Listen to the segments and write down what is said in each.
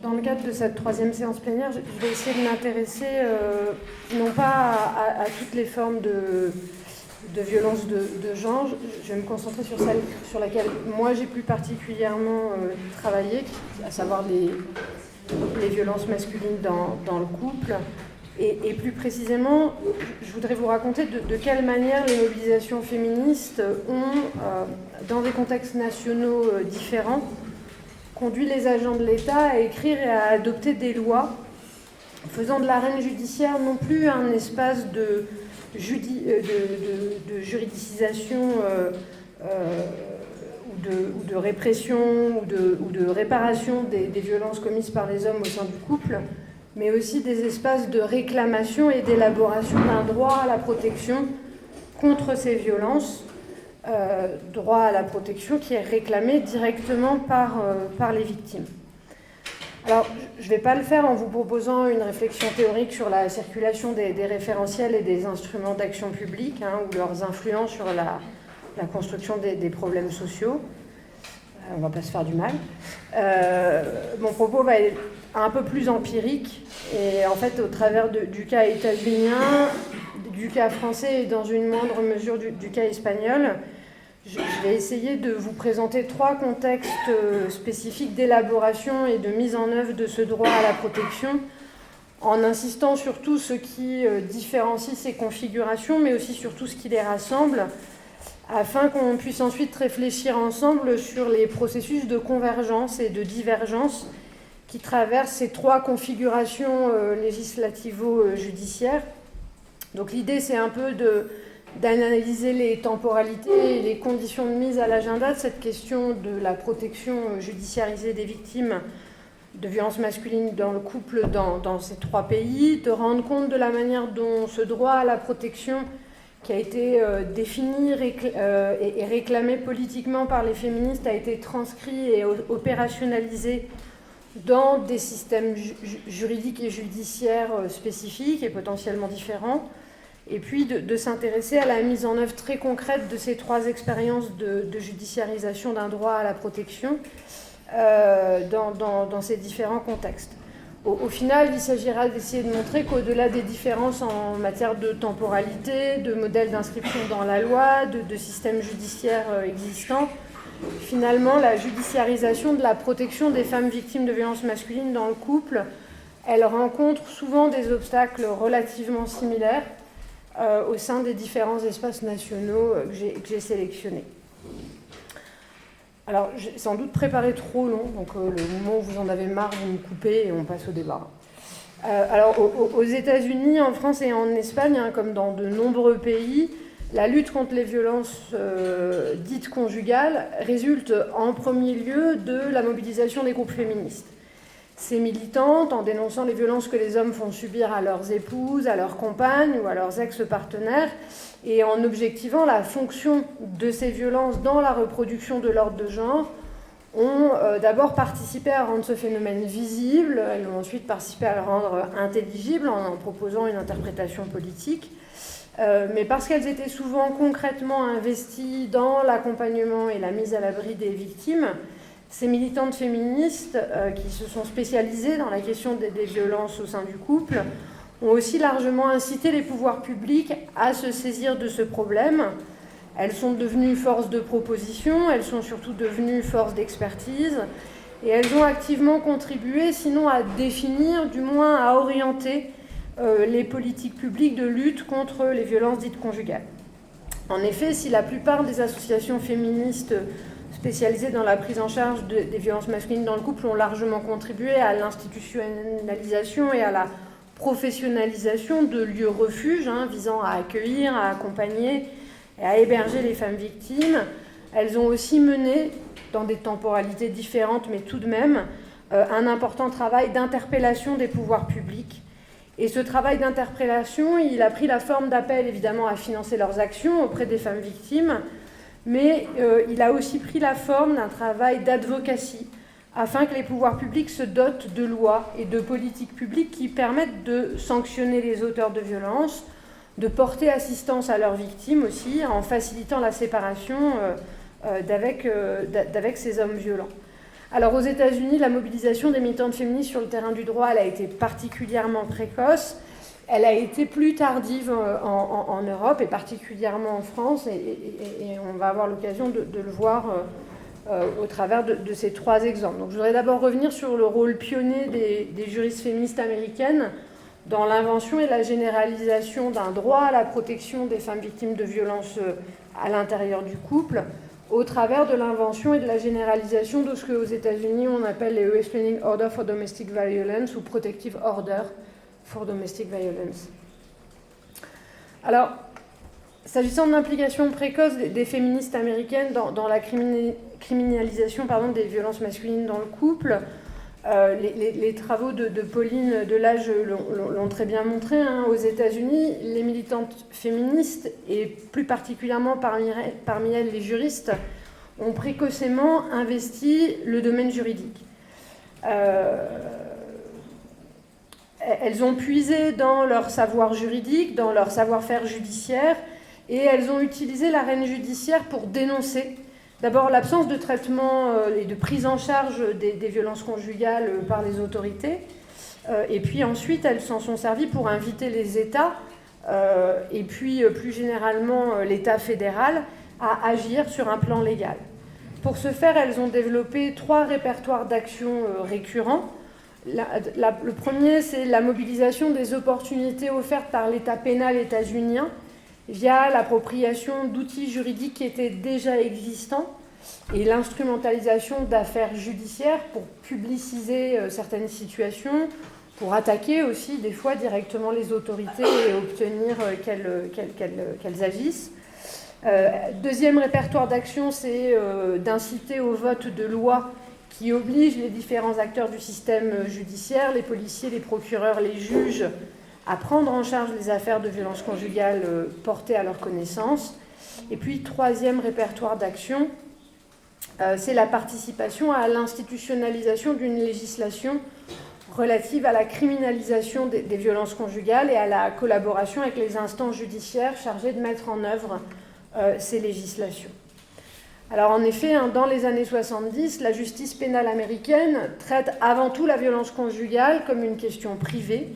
Dans le cadre de cette troisième séance plénière, je vais essayer de m'intéresser non pas à toutes les formes de violence de genre. Je vais me concentrer sur celle sur laquelle moi j'ai plus particulièrement travaillé, à savoir les violences masculines dans le couple. Et plus précisément, je voudrais vous raconter de quelle manière les mobilisations féministes ont, dans des contextes nationaux différents, conduit les agents de l'État à écrire et à adopter des lois, faisant de l'arène judiciaire non plus un espace de juridicisation ou de répression ou de réparation des violences commises par les hommes au sein du couple, mais aussi des espaces de réclamation et d'élaboration d'un droit à la protection contre ces violences, droit à la protection qui est réclamé directement par les victimes. Alors, je ne vais pas le faire en vous proposant une réflexion théorique sur la circulation des référentiels et des instruments d'action publique, ou leurs influences sur la construction des problèmes sociaux. On ne va pas se faire du mal. Mon propos va être un peu plus empirique, et en fait, au travers du cas états-unien, du cas français et dans une moindre mesure du cas espagnol, je vais essayer de vous présenter 3 contextes spécifiques d'élaboration et de mise en œuvre de ce droit à la protection, en insistant sur tout ce qui différencie ces configurations, mais aussi sur tout ce qui les rassemble, afin qu'on puisse ensuite réfléchir ensemble sur les processus de convergence et de divergence qui traversent ces 3 configurations législativo-judiciaires. Donc l'idée, c'est un peu d'analyser les temporalités et les conditions de mise à l'agenda de cette question de la protection judiciarisée des victimes de violences masculines dans le couple dans ces 3 pays, de rendre compte de la manière dont ce droit à la protection qui a été défini et réclamé politiquement par les féministes a été transcrit et opérationnalisé dans des systèmes juridiques et judiciaires spécifiques et potentiellement différents, et puis de s'intéresser à la mise en œuvre très concrète de ces 3 expériences de judiciarisation d'un droit à la protection dans ces différents contextes. Au final, il s'agira d'essayer de montrer qu'au-delà des différences en matière de temporalité, de modèles d'inscription dans la loi, de systèmes judiciaires existants, finalement, la judiciarisation de la protection des femmes victimes de violences masculines dans le couple, elle rencontre souvent des obstacles relativement similaires au sein des différents espaces nationaux que j'ai sélectionnés. Alors, j'ai sans doute préparé trop long, donc le moment où vous en avez marre, vous me coupez et on passe au débat. Alors, aux États-Unis, en France et en Espagne, comme dans de nombreux pays, la lutte contre les violences dites conjugales résulte en premier lieu de la mobilisation des groupes féministes. Ces militantes, en dénonçant les violences que les hommes font subir à leurs épouses, à leurs compagnes ou à leurs ex-partenaires, et en objectivant la fonction de ces violences dans la reproduction de l'ordre de genre, ont d'abord participé à rendre ce phénomène visible, elles ont ensuite participé à le rendre intelligible en proposant une interprétation politique, mais parce qu'elles étaient souvent concrètement investies dans l'accompagnement et la mise à l'abri des victimes, ces militantes féministes qui se sont spécialisées dans la question des violences au sein du couple ont aussi largement incité les pouvoirs publics à se saisir de ce problème. Elles sont devenues force de proposition, elles sont surtout devenues force d'expertise, et elles ont activement contribué, sinon à définir, du moins à orienter les politiques publiques de lutte contre les violences dites conjugales. En effet, si la plupart des associations féministes spécialisées dans la prise en charge des violences masculines dans le couple ont largement contribué à l'institutionnalisation et à la professionnalisation de lieux refuges visant à accueillir, à accompagner et à héberger les femmes victimes, elles ont aussi mené, dans des temporalités différentes mais tout de même, un important travail d'interpellation des pouvoirs publics. Et ce travail d'interpellation, il a pris la forme d'appels évidemment à financer leurs actions auprès des femmes victimes, mais il a aussi pris la forme d'un travail d'advocacy, afin que les pouvoirs publics se dotent de lois et de politiques publiques qui permettent de sanctionner les auteurs de violences, de porter assistance à leurs victimes aussi, en facilitant la séparation d'avec ces hommes violents. Alors aux États-Unis, la mobilisation des militantes féministes sur le terrain du droit, elle a été particulièrement précoce. Elle a été plus tardive en Europe et particulièrement en France, et on va avoir l'occasion de le voir au travers de ces 3 exemples. Donc je voudrais d'abord revenir sur le rôle pionnier des juristes féministes américaines dans l'invention et la généralisation d'un droit à la protection des femmes victimes de violences à l'intérieur du couple, au travers de l'invention et de la généralisation de ce qu'aux États-Unis on appelle les Restraining Order for Domestic Violence ou Protective Order for Domestic Violence. Alors, s'agissant de l'implication précoce des féministes américaines dans la criminalisation des violences masculines dans le couple, les travaux de Pauline Delage l'ont très bien montré. Aux États-Unis, les militantes féministes, et plus particulièrement parmi elles les juristes, ont précocement investi le domaine juridique. Elles ont puisé dans leur savoir juridique, dans leur savoir-faire judiciaire, et elles ont utilisé l'arène judiciaire pour dénoncer d'abord l'absence de traitement et de prise en charge des violences conjugales par les autorités, et puis ensuite elles s'en sont servies pour inviter les États, et puis plus généralement l'État fédéral, à agir sur un plan légal. Pour ce faire, elles ont développé 3 répertoires d'actions récurrents. Le premier, c'est la mobilisation des opportunités offertes par l'État pénal états-unien via l'appropriation d'outils juridiques qui étaient déjà existants et l'instrumentalisation d'affaires judiciaires pour publiciser certaines situations, pour attaquer aussi des fois directement les autorités et obtenir qu'elles agissent. Deuxième répertoire d'action, c'est d'inciter au vote de lois qui oblige les différents acteurs du système judiciaire, les policiers, les procureurs, les juges, à prendre en charge les affaires de violences conjugales portées à leur connaissance. Et puis, troisième répertoire d'action, c'est la participation à l'institutionnalisation d'une législation relative à la criminalisation des violences conjugales et à la collaboration avec les instances judiciaires chargées de mettre en œuvre ces législations. Alors en effet, dans les années 70, la justice pénale américaine traite avant tout la violence conjugale comme une question privée.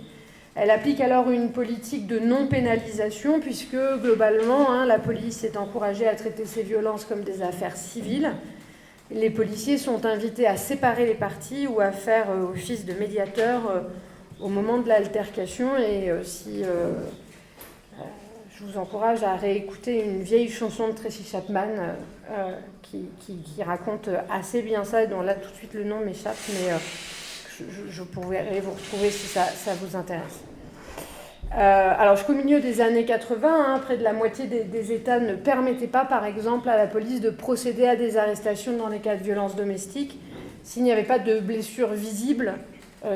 Elle applique alors une politique de non-pénalisation puisque globalement, la police est encouragée à traiter ces violences comme des affaires civiles. Les policiers sont invités à séparer les parties ou à faire office de médiateur au moment de l'altercation. Et je vous encourage à réécouter une vieille chanson de Tracy Chapman qui raconte assez bien ça, dont là tout de suite le nom m'échappe, mais je pourrais vous retrouver si ça vous intéresse. Alors jusqu'au milieu des années 80, près de la moitié des États ne permettaient pas, par exemple, à la police de procéder à des arrestations dans les cas de violences domestiques s'il n'y avait pas de blessures visibles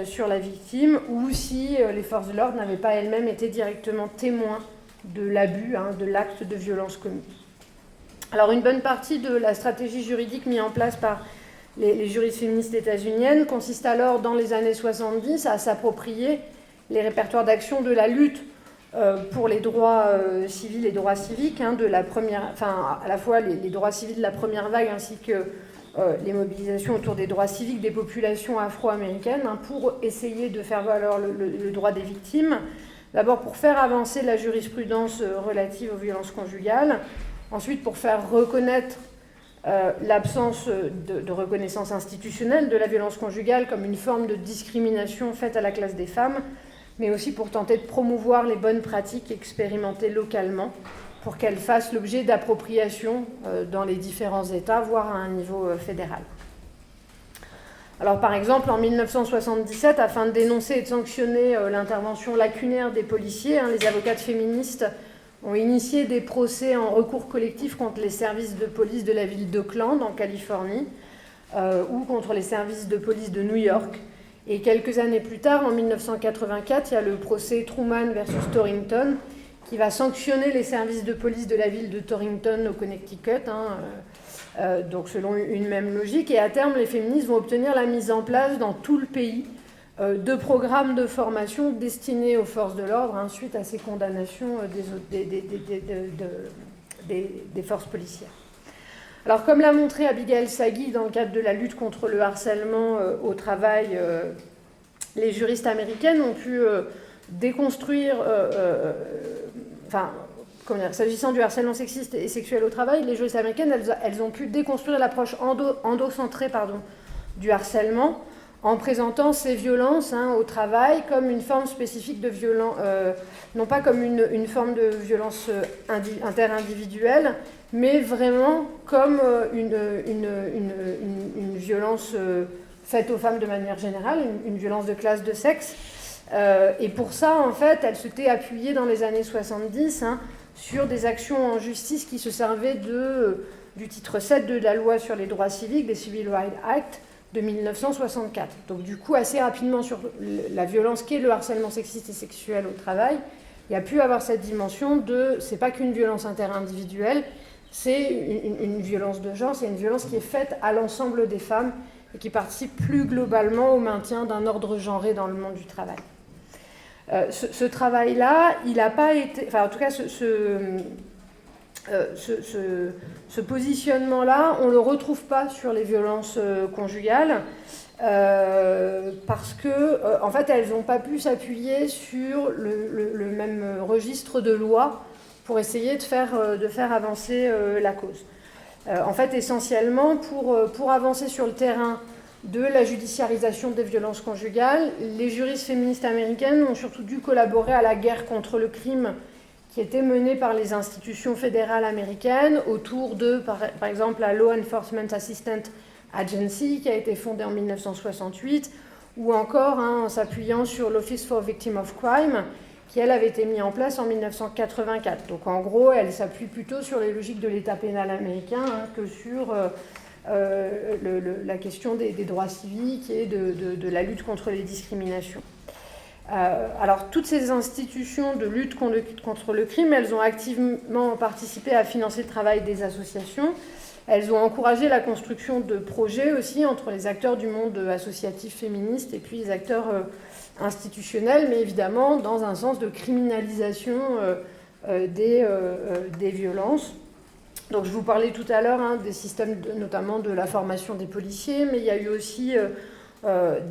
sur la victime ou si les forces de l'ordre n'avaient pas elles-mêmes été directement témoins de l'abus, de l'acte de violence commis. Alors une bonne partie de la stratégie juridique mise en place par les juristes féministes états-uniennes consiste alors, dans les années 70, à s'approprier les répertoires d'action de la lutte pour les droits civils et droits civiques, à la fois les droits civils de la première vague ainsi que les mobilisations autour des droits civiques des populations afro-américaines, pour essayer de faire valoir le droit des victimes. D'abord pour faire avancer la jurisprudence relative aux violences conjugales, ensuite pour faire reconnaître l'absence de reconnaissance institutionnelle de la violence conjugale comme une forme de discrimination faite à la classe des femmes, mais aussi pour tenter de promouvoir les bonnes pratiques expérimentées localement pour qu'elles fassent l'objet d'appropriation dans les différents États, voire à un niveau fédéral. Alors par exemple, en 1977, afin de dénoncer et de sanctionner l'intervention lacunaire des policiers, les avocates féministes ont initié des procès en recours collectif contre les services de police de la ville d'Oakland, en Californie, ou contre les services de police de New York. Et quelques années plus tard, en 1984, il y a le procès Truman versus Torrington, qui va sanctionner les services de police de la ville de Torrington, au Connecticut, donc selon une même logique. Et à terme, les féministes vont obtenir la mise en place dans tout le pays de programmes de formation destinés aux forces de l'ordre, suite à ces condamnations des forces policières. Alors, comme l'a montré Abigail Sagi dans le cadre de la lutte contre le harcèlement au travail, les juristes américaines ont pu déconstruire, s'agissant du harcèlement sexiste et sexuel au travail, les juristes américaines, elles ont pu déconstruire l'approche endocentrée du harcèlement en présentant ces violences au travail comme une forme spécifique de violence, non pas comme une forme de violence interindividuelle, mais vraiment comme une violence faite aux femmes de manière générale, une violence de classe, de sexe. Et pour ça, en fait, elle s'était appuyée dans les années 70 sur des actions en justice qui se servaient du titre 7 de la loi sur les droits civiques, des Civil Rights Act, de 1964. Donc du coup, assez rapidement sur la violence qu'est le harcèlement sexiste et sexuel au travail, il y a pu avoir cette dimension c'est pas qu'une violence interindividuelle, c'est une violence de genre, c'est une violence qui est faite à l'ensemble des femmes et qui participe plus globalement au maintien d'un ordre genré dans le monde du travail. Ce travail-là, il n'a pas été... Enfin, en tout cas, ce positionnement-là, on ne le retrouve pas sur les violences conjugales parce que, en fait, elles n'ont pas pu s'appuyer sur le même registre de loi pour essayer de faire avancer la cause. En fait, essentiellement, pour avancer sur le terrain de la judiciarisation des violences conjugales, les juristes féministes américaines ont surtout dû collaborer à la guerre contre le crime qui était menée par les institutions fédérales américaines autour de, par exemple, la Law Enforcement Assistance Agency, qui a été fondée en 1968, ou encore en s'appuyant sur l'Office for Victims of Crime, qui, elle, avait été mis en place en 1984. Donc, en gros, elle s'appuie plutôt sur les logiques de l'État pénal américain que sur la question des droits civiques et de la lutte contre les discriminations. Alors, toutes ces institutions de lutte contre le crime, elles ont activement participé à financer le travail des associations. Elles ont encouragé la construction de projets aussi entre les acteurs du monde associatif féministe et puis les acteurs institutionnels, mais évidemment dans un sens de criminalisation des violences. Donc, je vous parlais tout à l'heure des systèmes, notamment de la formation des policiers, mais il y a eu aussi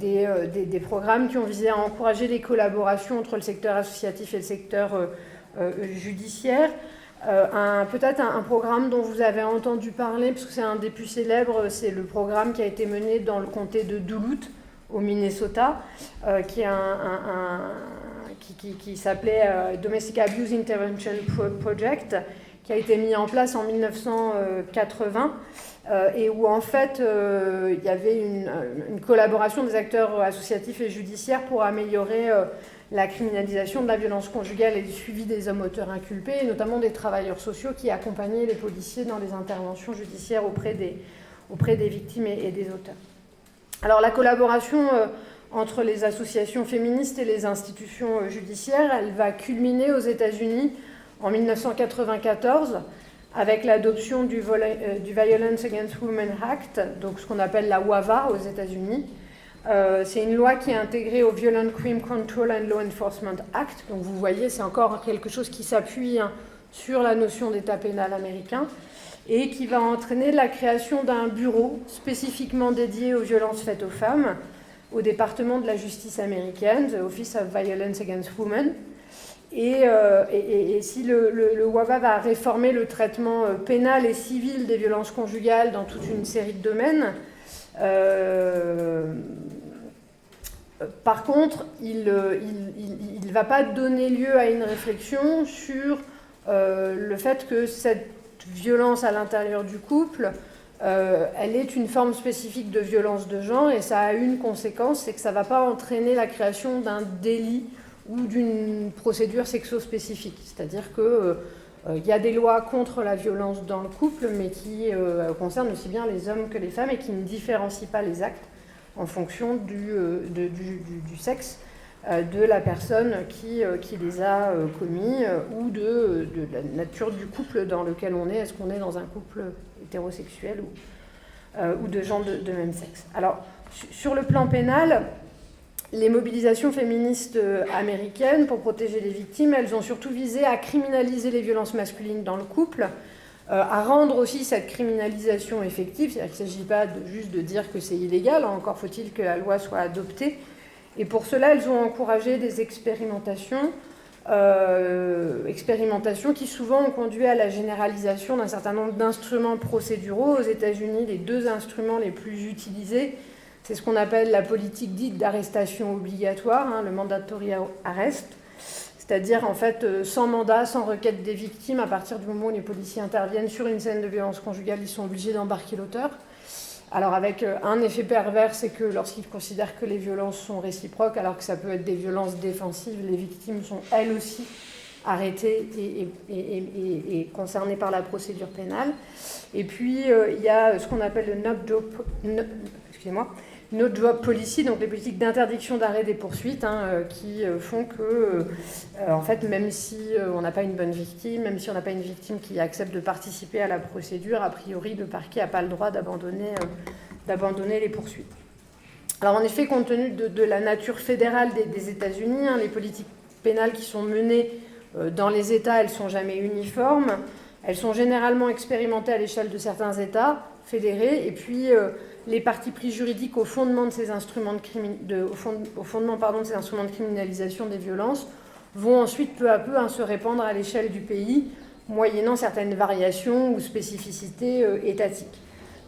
des programmes qui ont visé à encourager les collaborations entre le secteur associatif et le secteur judiciaire. Peut-être un programme dont vous avez entendu parler, parce que c'est un des plus célèbres, c'est le programme qui a été mené dans le comté de Duluth, au Minnesota, qui s'appelait Domestic Abuse Intervention Project, qui a été mis en place en 1980, et où en fait il y avait une collaboration des acteurs associatifs et judiciaires pour améliorer la criminalisation de la violence conjugale et du suivi des hommes auteurs inculpés, et notamment des travailleurs sociaux qui accompagnaient les policiers dans les interventions judiciaires auprès des victimes et des auteurs. Alors la collaboration entre les associations féministes et les institutions judiciaires, elle va culminer aux États-Unis en 1994 avec l'adoption du Violence Against Women Act, donc ce qu'on appelle la WAVA aux États-Unis. C'est une loi qui est intégrée au Violent Crime Control and Law Enforcement Act. Donc vous voyez, c'est encore quelque chose qui s'appuie sur la notion d'État pénal américain et qui va entraîner la création d'un bureau spécifiquement dédié aux violences faites aux femmes au département de la justice américaine, the Office of Violence Against Women. Et si le WAVA va réformer le traitement pénal et civil des violences conjugales dans toute une série de domaines, par contre, il ne va pas donner lieu à une réflexion sur le fait que cette violence à l'intérieur du couple, elle est une forme spécifique de violence de genre, et ça a une conséquence, c'est que ça ne va pas entraîner la création d'un délit ou d'une procédure sexo-spécifique. C'est-à-dire qu'il y a des lois contre la violence dans le couple, mais qui concernent aussi bien les hommes que les femmes et qui ne différencient pas les actes en fonction du sexe de la personne qui les a commis ou de la nature du couple dans lequel on est. Est-ce qu'on est dans un couple hétérosexuel ou de gens de même sexe? Alors, sur le plan pénal, les mobilisations féministes américaines pour protéger les victimes, elles ont surtout visé à criminaliser les violences masculines dans le couple, à rendre aussi cette criminalisation effective, c'est-à-dire qu'il ne s'agit pas juste de dire que c'est illégal, encore faut-il que la loi soit adoptée. Et pour cela, elles ont encouragé des expérimentations qui souvent ont conduit à la généralisation d'un certain nombre d'instruments procéduraux. Aux États-Unis, les 2 instruments les plus utilisés, c'est ce qu'on appelle la politique dite d'arrestation obligatoire, le mandatory arrest, c'est-à-dire en fait sans mandat, sans requête des victimes, à partir du moment où les policiers interviennent sur une scène de violence conjugale, ils sont obligés d'embarquer l'auteur. Alors avec un effet pervers, c'est que lorsqu'ils considèrent que les violences sont réciproques, alors que ça peut être des violences défensives, les victimes sont elles aussi arrêtées et concernées par la procédure pénale. Et puis il y a ce qu'on appelle le no drop policy, donc les politiques d'interdiction d'arrêt des poursuites, qui font que, en fait, même si on n'a pas une bonne victime, même si on n'a pas une victime qui accepte de participer à la procédure, a priori, le parquet n'a pas le droit d'abandonner les poursuites. Alors, en effet, compte tenu de la nature fédérale des États-Unis, les politiques pénales qui sont menées dans les États, elles ne sont jamais uniformes. Elles sont généralement expérimentées à l'échelle de certains États fédérés, et puis les partis pris juridiques au fondement de ces instruments de criminalisation des violences vont ensuite peu à peu se répandre à l'échelle du pays, moyennant certaines variations ou spécificités étatiques.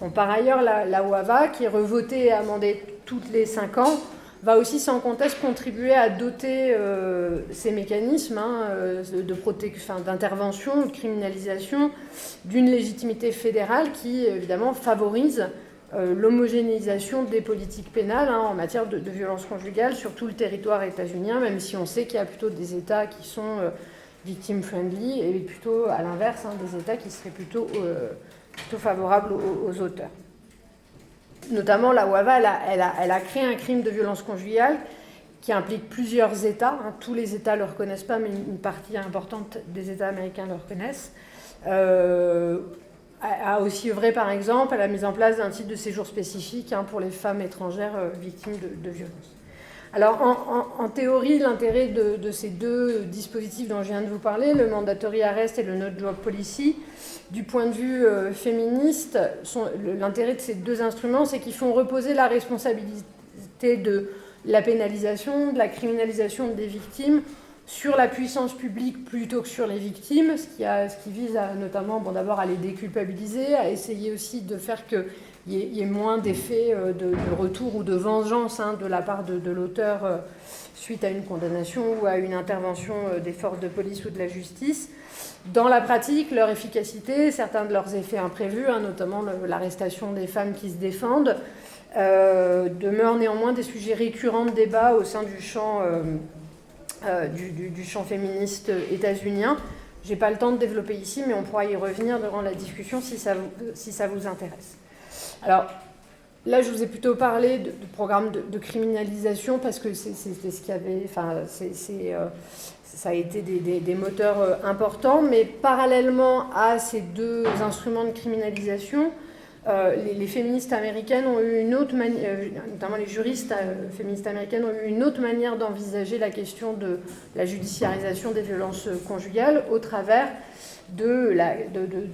Bon, par ailleurs, la OAVA, qui est revotée et amendée toutes les 5 ans, va aussi sans conteste contribuer à doter ces mécanismes d'intervention, de criminalisation, d'une légitimité fédérale qui, évidemment, favorise l'homogénéisation des politiques pénales en matière de violence conjugale sur tout le territoire états-unien, même si on sait qu'il y a plutôt des États qui sont victim-friendly et plutôt, à l'inverse, des États qui seraient plutôt favorables aux auteurs. Notamment, la OAVA, elle a créé un crime de violence conjugale qui implique plusieurs États. Tous les États ne le reconnaissent pas, mais une partie importante des États américains le reconnaissent. A aussi œuvré, par exemple, à la mise en place d'un titre de séjour spécifique pour les femmes étrangères victimes de violences. Alors, en théorie, l'intérêt de ces 2 dispositifs dont je viens de vous parler, le mandatory arrest et le no drop policy, du point de vue féministe, l'intérêt de ces 2 instruments, c'est qu'ils font reposer la responsabilité de la pénalisation, de la criminalisation des victimes sur la puissance publique plutôt que sur les victimes, ce qui vise notamment d'abord à les déculpabiliser, à essayer aussi de faire qu'il y ait moins d'effets de retour ou de vengeance de la part de l'auteur suite à une condamnation ou à une intervention des forces de police ou de la justice. Dans la pratique, leur efficacité, certains de leurs effets imprévus, notamment l'arrestation des femmes qui se défendent, demeurent néanmoins des sujets récurrents de débat au sein du champ féministe états-unien. Je n'ai pas le temps de développer ici, mais on pourra y revenir durant la discussion si ça vous intéresse. Alors, là, je vous ai plutôt parlé de programmes de criminalisation parce que c'était ce qu'il y avait... ça a été des moteurs importants, mais parallèlement à ces 2 instruments de criminalisation, les féministes américaines ont eu une autre manière, notamment les juristes féministes américaines ont eu une autre manière d'envisager la question de la judiciarisation des violences conjugales au travers de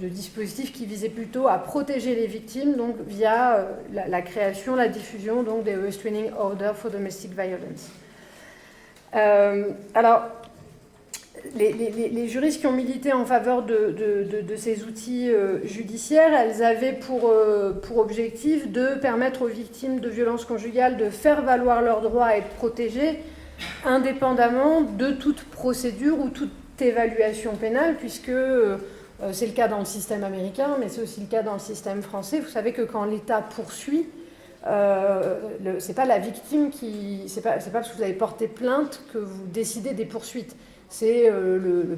dispositifs qui visaient plutôt à protéger les victimes, donc via la création, la diffusion donc, des Restraining Orders for Domestic Violence. Alors, les juristes qui ont milité en faveur de ces outils judiciaires, elles avaient pour objectif de permettre aux victimes de violences conjugales de faire valoir leur droit à être protégées indépendamment de toute procédure ou toute évaluation pénale, puisque c'est le cas dans le système américain, mais c'est aussi le cas dans le système français. Vous savez que quand l'État poursuit, c'est pas la victime qui... C'est pas parce que vous avez porté plainte que vous décidez des poursuites. C'est le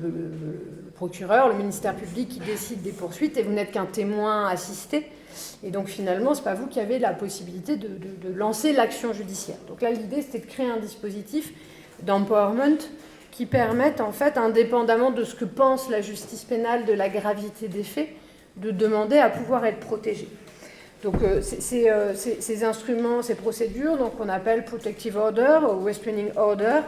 procureur, le ministère public qui décide des poursuites et vous n'êtes qu'un témoin assisté. Et donc finalement, ce n'est pas vous qui avez la possibilité de lancer l'action judiciaire. Donc là, l'idée, c'était de créer un dispositif d'empowerment qui permette, en fait, indépendamment de ce que pense la justice pénale de la gravité des faits, de demander à pouvoir être protégé. Donc ces instruments, ces procédures, donc qu'on appelle Protective Order ou Restraining Order,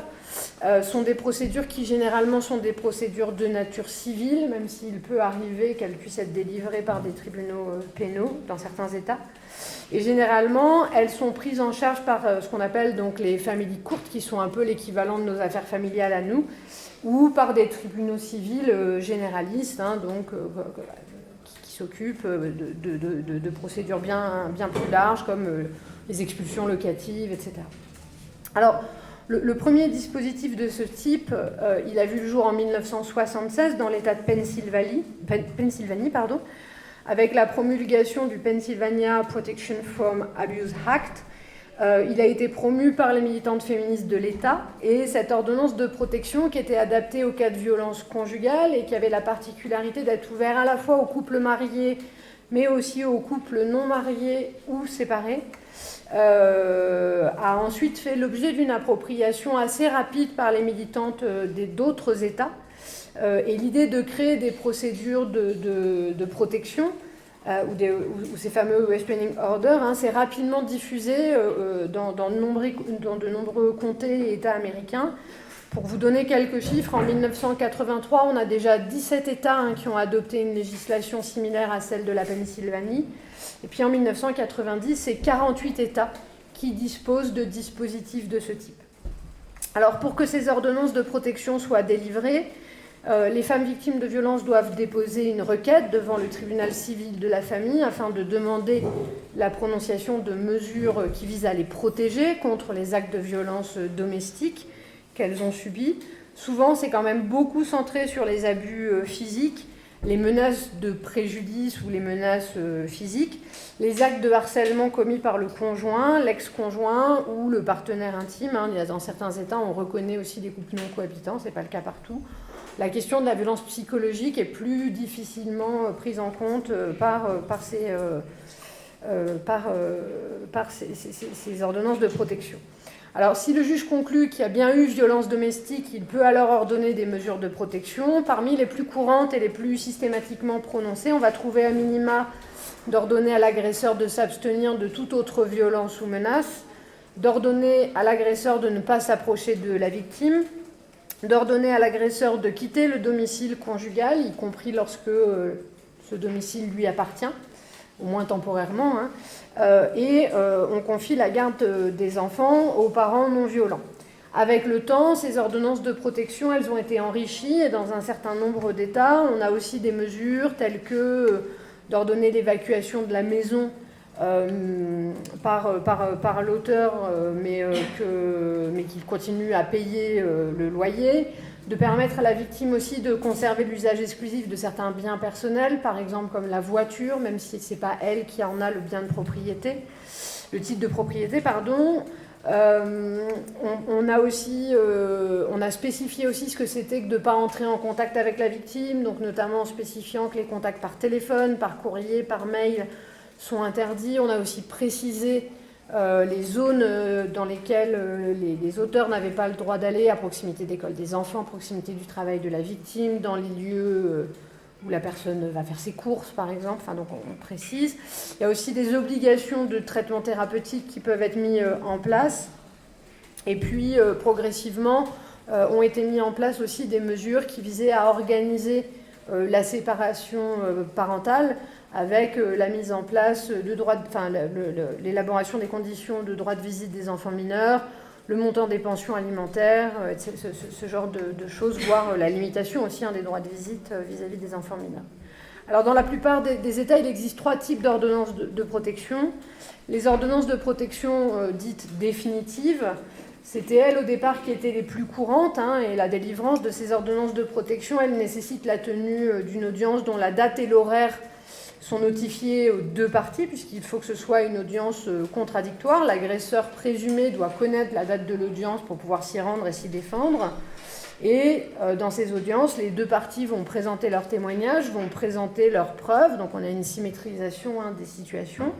sont des procédures qui généralement sont des procédures de nature civile, même s'il peut arriver qu'elles puissent être délivrées par des tribunaux pénaux dans certains États. Et généralement, elles sont prises en charge par ce qu'on appelle donc les family courts, qui sont un peu l'équivalent de nos affaires familiales à nous, ou par des tribunaux civils généralistes, hein, donc qui s'occupent de procédures bien plus larges, comme les expulsions locatives, etc. Alors, le premier dispositif de ce type, il a vu le jour en 1976 dans l'État de Pennsylvanie, avec la promulgation du Pennsylvania Protection from Abuse Act. Il a été promu par les militantes féministes de l'État, et cette ordonnance de protection qui était adaptée aux cas de violence conjugale et qui avait la particularité d'être ouverte à la fois aux couples mariés mais aussi aux couples non mariés ou séparés, a ensuite fait l'objet d'une appropriation assez rapide par les militantes d'autres États, et l'idée de créer des procédures de protection ou ces fameux restraining orders, hein, s'est rapidement diffusé dans de nombreux comtés et États américains. Pour vous donner quelques chiffres, en 1983, on a déjà 17 États, hein, qui ont adopté une législation similaire à celle de la Pennsylvanie. Et puis en 1990, c'est 48 États qui disposent de dispositifs de ce type. Alors pour que ces ordonnances de protection soient délivrées, les femmes victimes de violences doivent déposer une requête devant le tribunal civil de la famille afin de demander la prononciation de mesures qui visent à les protéger contre les actes de violence domestiques qu'elles ont subis. Souvent, c'est quand même beaucoup centré sur les abus physiques, les menaces de préjudice ou les menaces physiques, les actes de harcèlement commis par le conjoint, l'ex-conjoint ou le partenaire intime. Hein. Dans certains États, on reconnaît aussi des couples non cohabitants, ce n'est pas le cas partout. La question de la violence psychologique est plus difficilement prise en compte par ces ordonnances de protection. Alors, si le juge conclut qu'il y a bien eu violence domestique, il peut alors ordonner des mesures de protection. Parmi les plus courantes et les plus systématiquement prononcées, on va trouver à minima d'ordonner à l'agresseur de s'abstenir de toute autre violence ou menace, d'ordonner à l'agresseur de ne pas s'approcher de la victime, d'ordonner à l'agresseur de quitter le domicile conjugal, y compris lorsque ce domicile lui appartient, au moins temporairement, hein, et on confie la garde des enfants aux parents non violents. Avec le temps, ces ordonnances de protection, elles ont été enrichies, et dans un certain nombre d'États, on a aussi des mesures telles que d'ordonner l'évacuation de la maison par l'auteur, mais qu'il continue à payer le loyer, de permettre à la victime aussi de conserver l'usage exclusif de certains biens personnels, par exemple comme la voiture, même si ce n'est pas elle qui en a le bien de propriété, le titre de propriété, pardon. On a spécifié aussi ce que c'était que de ne pas entrer en contact avec la victime, donc notamment en spécifiant que les contacts par téléphone, par courrier, par mail sont interdits. On a aussi précisé les zones dans lesquelles les auteurs n'avaient pas le droit d'aller, à proximité d'école des enfants, à proximité du travail de la victime, dans les lieux où la personne va faire ses courses, par exemple. Enfin, donc on précise. Il y a aussi des obligations de traitement thérapeutique qui peuvent être mis en place. Et puis, progressivement, ont été mis en place aussi des mesures qui visaient à organiser la séparation parentale, avec la mise en place de l'élaboration des conditions de droit de visite des enfants mineurs, le montant des pensions alimentaires, ce genre de choses, voire la limitation aussi des droits de visite vis-à-vis des enfants mineurs. Alors, dans la plupart des États, il existe 3 types d'ordonnances de protection. Les ordonnances de protection dites définitives, c'était elles au départ qui étaient les plus courantes, hein, et la délivrance de ces ordonnances de protection, elle nécessite la tenue d'une audience dont la date et l'horaire sont notifiés aux 2 parties, puisqu'il faut que ce soit une audience contradictoire. L'agresseur présumé doit connaître la date de l'audience pour pouvoir s'y rendre et s'y défendre. Et dans ces audiences, les 2 parties vont présenter leurs témoignages, vont présenter leurs preuves, donc on a une symétrisation des situations,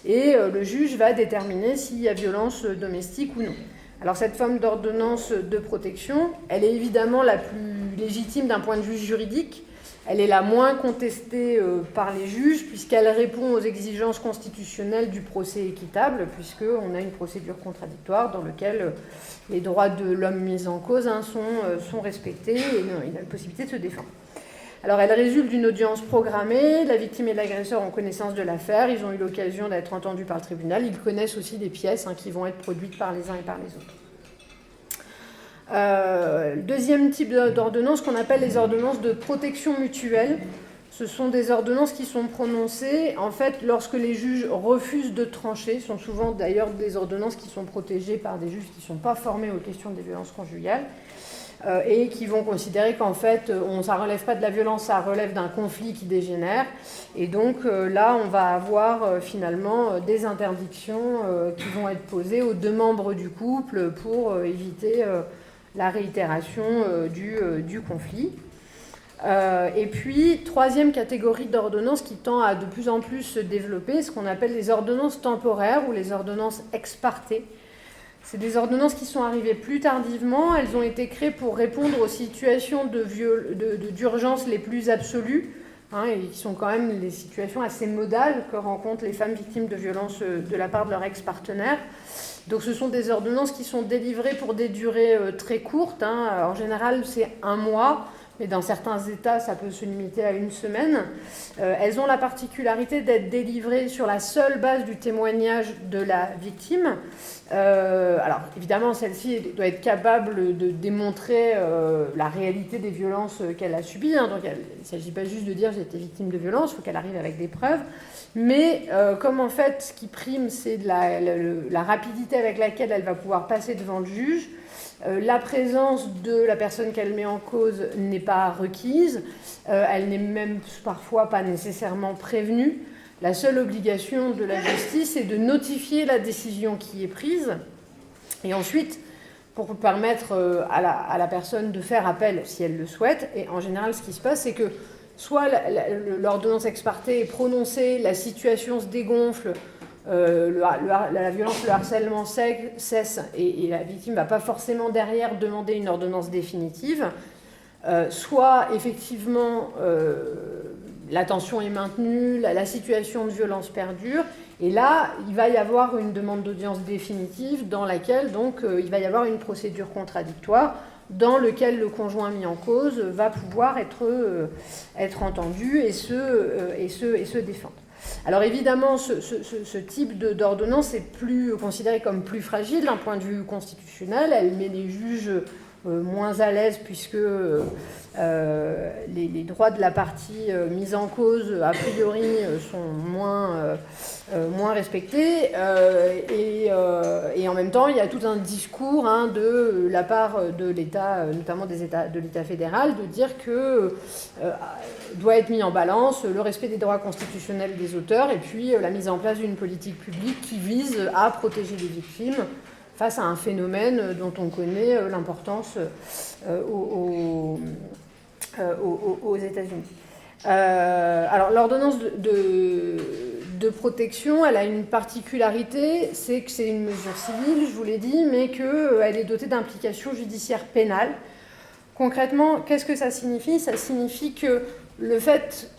et le juge va déterminer s'il y a violence domestique ou non. Alors cette forme d'ordonnance de protection, elle est évidemment la plus légitime d'un point de vue juridique, Elle est la moins contestée par les juges, puisqu'elle répond aux exigences constitutionnelles du procès équitable, puisqu'on a une procédure contradictoire dans laquelle les droits de l'homme mis en cause sont respectés et il a la possibilité de se défendre. Alors, elle résulte d'une audience programmée. La victime et l'agresseur ont connaissance de l'affaire. Ils ont eu l'occasion d'être entendus par le tribunal. Ils connaissent aussi les pièces qui vont être produites par les uns et par les autres. Deuxième type d'ordonnance qu'on appelle les ordonnances de protection mutuelle. Ce sont des ordonnances qui sont prononcées, en fait, lorsque les juges refusent de trancher. Ce sont souvent d'ailleurs des ordonnances qui sont protégées par des juges qui ne sont pas formés aux questions des violences conjugales. Et qui vont considérer qu'en fait, ça ne relève pas de la violence, ça relève d'un conflit qui dégénère. Et donc là, on va avoir finalement des interdictions qui vont être posées aux deux membres du couple pour éviter la réitération du conflit. Et puis, troisième catégorie d'ordonnances qui tend à de plus en plus se développer, ce qu'on appelle les ordonnances temporaires ou les ordonnances ex parte. C'est des ordonnances qui sont arrivées plus tardivement. Elles ont été créées pour répondre aux situations d'urgence les plus absolues, et qui sont quand même les situations assez modales que rencontrent les femmes victimes de violences de la part de leur ex-partenaire. Donc ce sont des ordonnances qui sont délivrées pour des durées très courtes. En général, c'est 1 mois. Mais dans certains États, ça peut se limiter à 1 semaine. Elles ont la particularité d'être délivrées sur la seule base du témoignage de la victime. Alors, évidemment, celle-ci doit être capable de démontrer la réalité des violences qu'elle a subies. Donc, il ne s'agit pas juste de dire « j'ai été victime de violence », il faut qu'elle arrive avec des preuves. Mais comme en fait, ce qui prime, c'est la rapidité avec laquelle elle va pouvoir passer devant le juge, la présence de la personne qu'elle met en cause n'est pas requise, elle n'est même parfois pas nécessairement prévenue. La seule obligation de la justice est de notifier la décision qui est prise, et ensuite, pour permettre à la personne de faire appel si elle le souhaite. Et en général, ce qui se passe, c'est que soit l'ordonnance ex parte est prononcée, la situation se dégonfle, la violence, le harcèlement cesse et la victime ne va pas forcément derrière demander une ordonnance définitive, soit effectivement la tension est maintenue, la situation de violence perdure, et là il va y avoir une demande d'audience définitive dans laquelle donc il va y avoir une procédure contradictoire dans laquelle le conjoint mis en cause va pouvoir être entendu et se défendre. Alors évidemment, ce type d'ordonnance est considéré comme plus fragile d'un point de vue constitutionnel. Elle met les juges moins à l'aise puisque les droits de la partie mise en cause, a priori, sont moins respectés. Et en même temps, il y a tout un discours de la part de l'État, notamment de l'État fédéral, de dire que doit être mis en balance le respect des droits constitutionnels des auteurs et puis la mise en place d'une politique publique qui vise à protéger les victimes face à un phénomène dont on connaît l'importance aux États-Unis. Alors, l'ordonnance de protection, elle a une particularité, c'est que c'est une mesure civile, je vous l'ai dit, mais qu'elle est dotée d'implications judiciaires pénales. Concrètement, qu'est-ce que ça signifie ? Ça signifie que le fait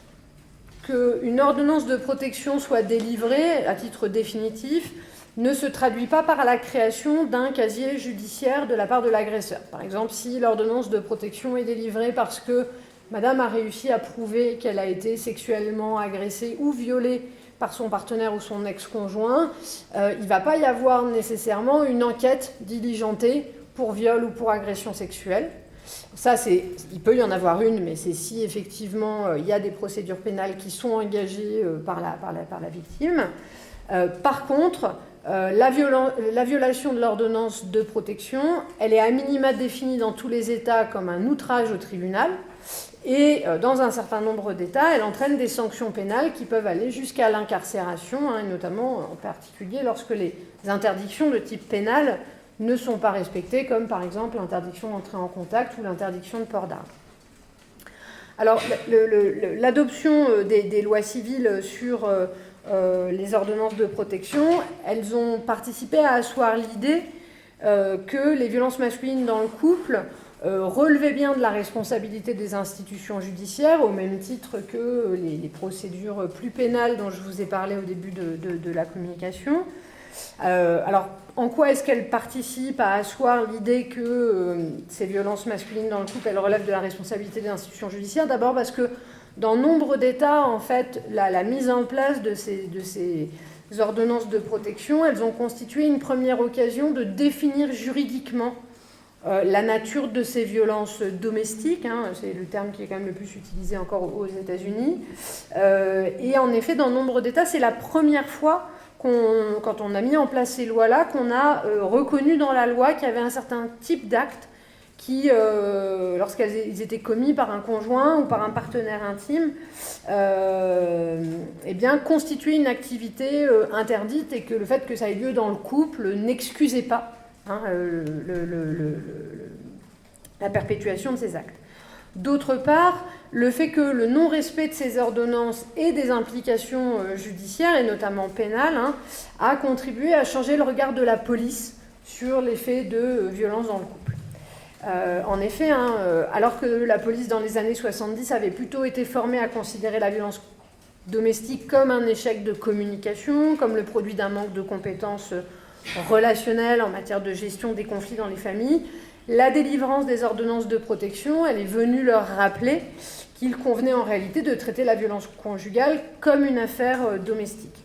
qu'une ordonnance de protection soit délivrée à titre définitif ne se traduit pas par la création d'un casier judiciaire de la part de l'agresseur. Par exemple, si l'ordonnance de protection est délivrée parce que madame a réussi à prouver qu'elle a été sexuellement agressée ou violée par son partenaire ou son ex-conjoint, il ne va pas y avoir nécessairement une enquête diligentée pour viol ou pour agression sexuelle. Ça, il peut y en avoir une, mais c'est si effectivement il y a des procédures pénales qui sont engagées par la victime. Par contre, la violation de l'ordonnance de protection, elle est à minima définie dans tous les États comme un outrage au tribunal, et dans un certain nombre d'États, elle entraîne des sanctions pénales qui peuvent aller jusqu'à l'incarcération, et notamment en particulier lorsque les interdictions de type pénal ne sont pas respectées, comme par exemple l'interdiction d'entrer en contact ou l'interdiction de port d'armes. Alors, l'adoption des lois civiles sur les ordonnances de protection, elles ont participé à asseoir l'idée que les violences masculines dans le couple relevait bien de la responsabilité des institutions judiciaires, au même titre que les procédures plus pénales dont je vous ai parlé au début de la communication. Alors, en quoi est-ce qu'elle participe à asseoir l'idée que ces violences masculines dans le couple, elles relèvent de la responsabilité des institutions judiciaires? D'abord parce que dans nombre d'États, en fait, la mise en place de ces ordonnances de protection, elles ont constitué une première occasion de définir juridiquement la nature de ces violences domestiques, hein, c'est le terme qui est quand même le plus utilisé encore aux États-Unis. Et en effet, dans nombre d'États, c'est la première fois quand on a mis en place ces lois-là, qu'on a reconnu dans la loi qu'il y avait un certain type d'actes qui, lorsqu'ils étaient commis par un conjoint ou par un partenaire intime, eh bien, constituaient une activité interdite, et que le fait que ça ait lieu dans le couple n'excusait pas la perpétuation de ces actes. D'autre part, le fait que le non-respect de ces ordonnances ait des implications judiciaires, et notamment pénales, a contribué à changer le regard de la police sur les faits de violence dans le couple. En effet, alors que la police dans les années 70 avait plutôt été formée à considérer la violence domestique comme un échec de communication, comme le produit d'un manque de compétences relationnelles en matière de gestion des conflits dans les familles, la délivrance des ordonnances de protection, elle est venue leur rappeler qu'il convenait en réalité de traiter la violence conjugale comme une affaire domestique.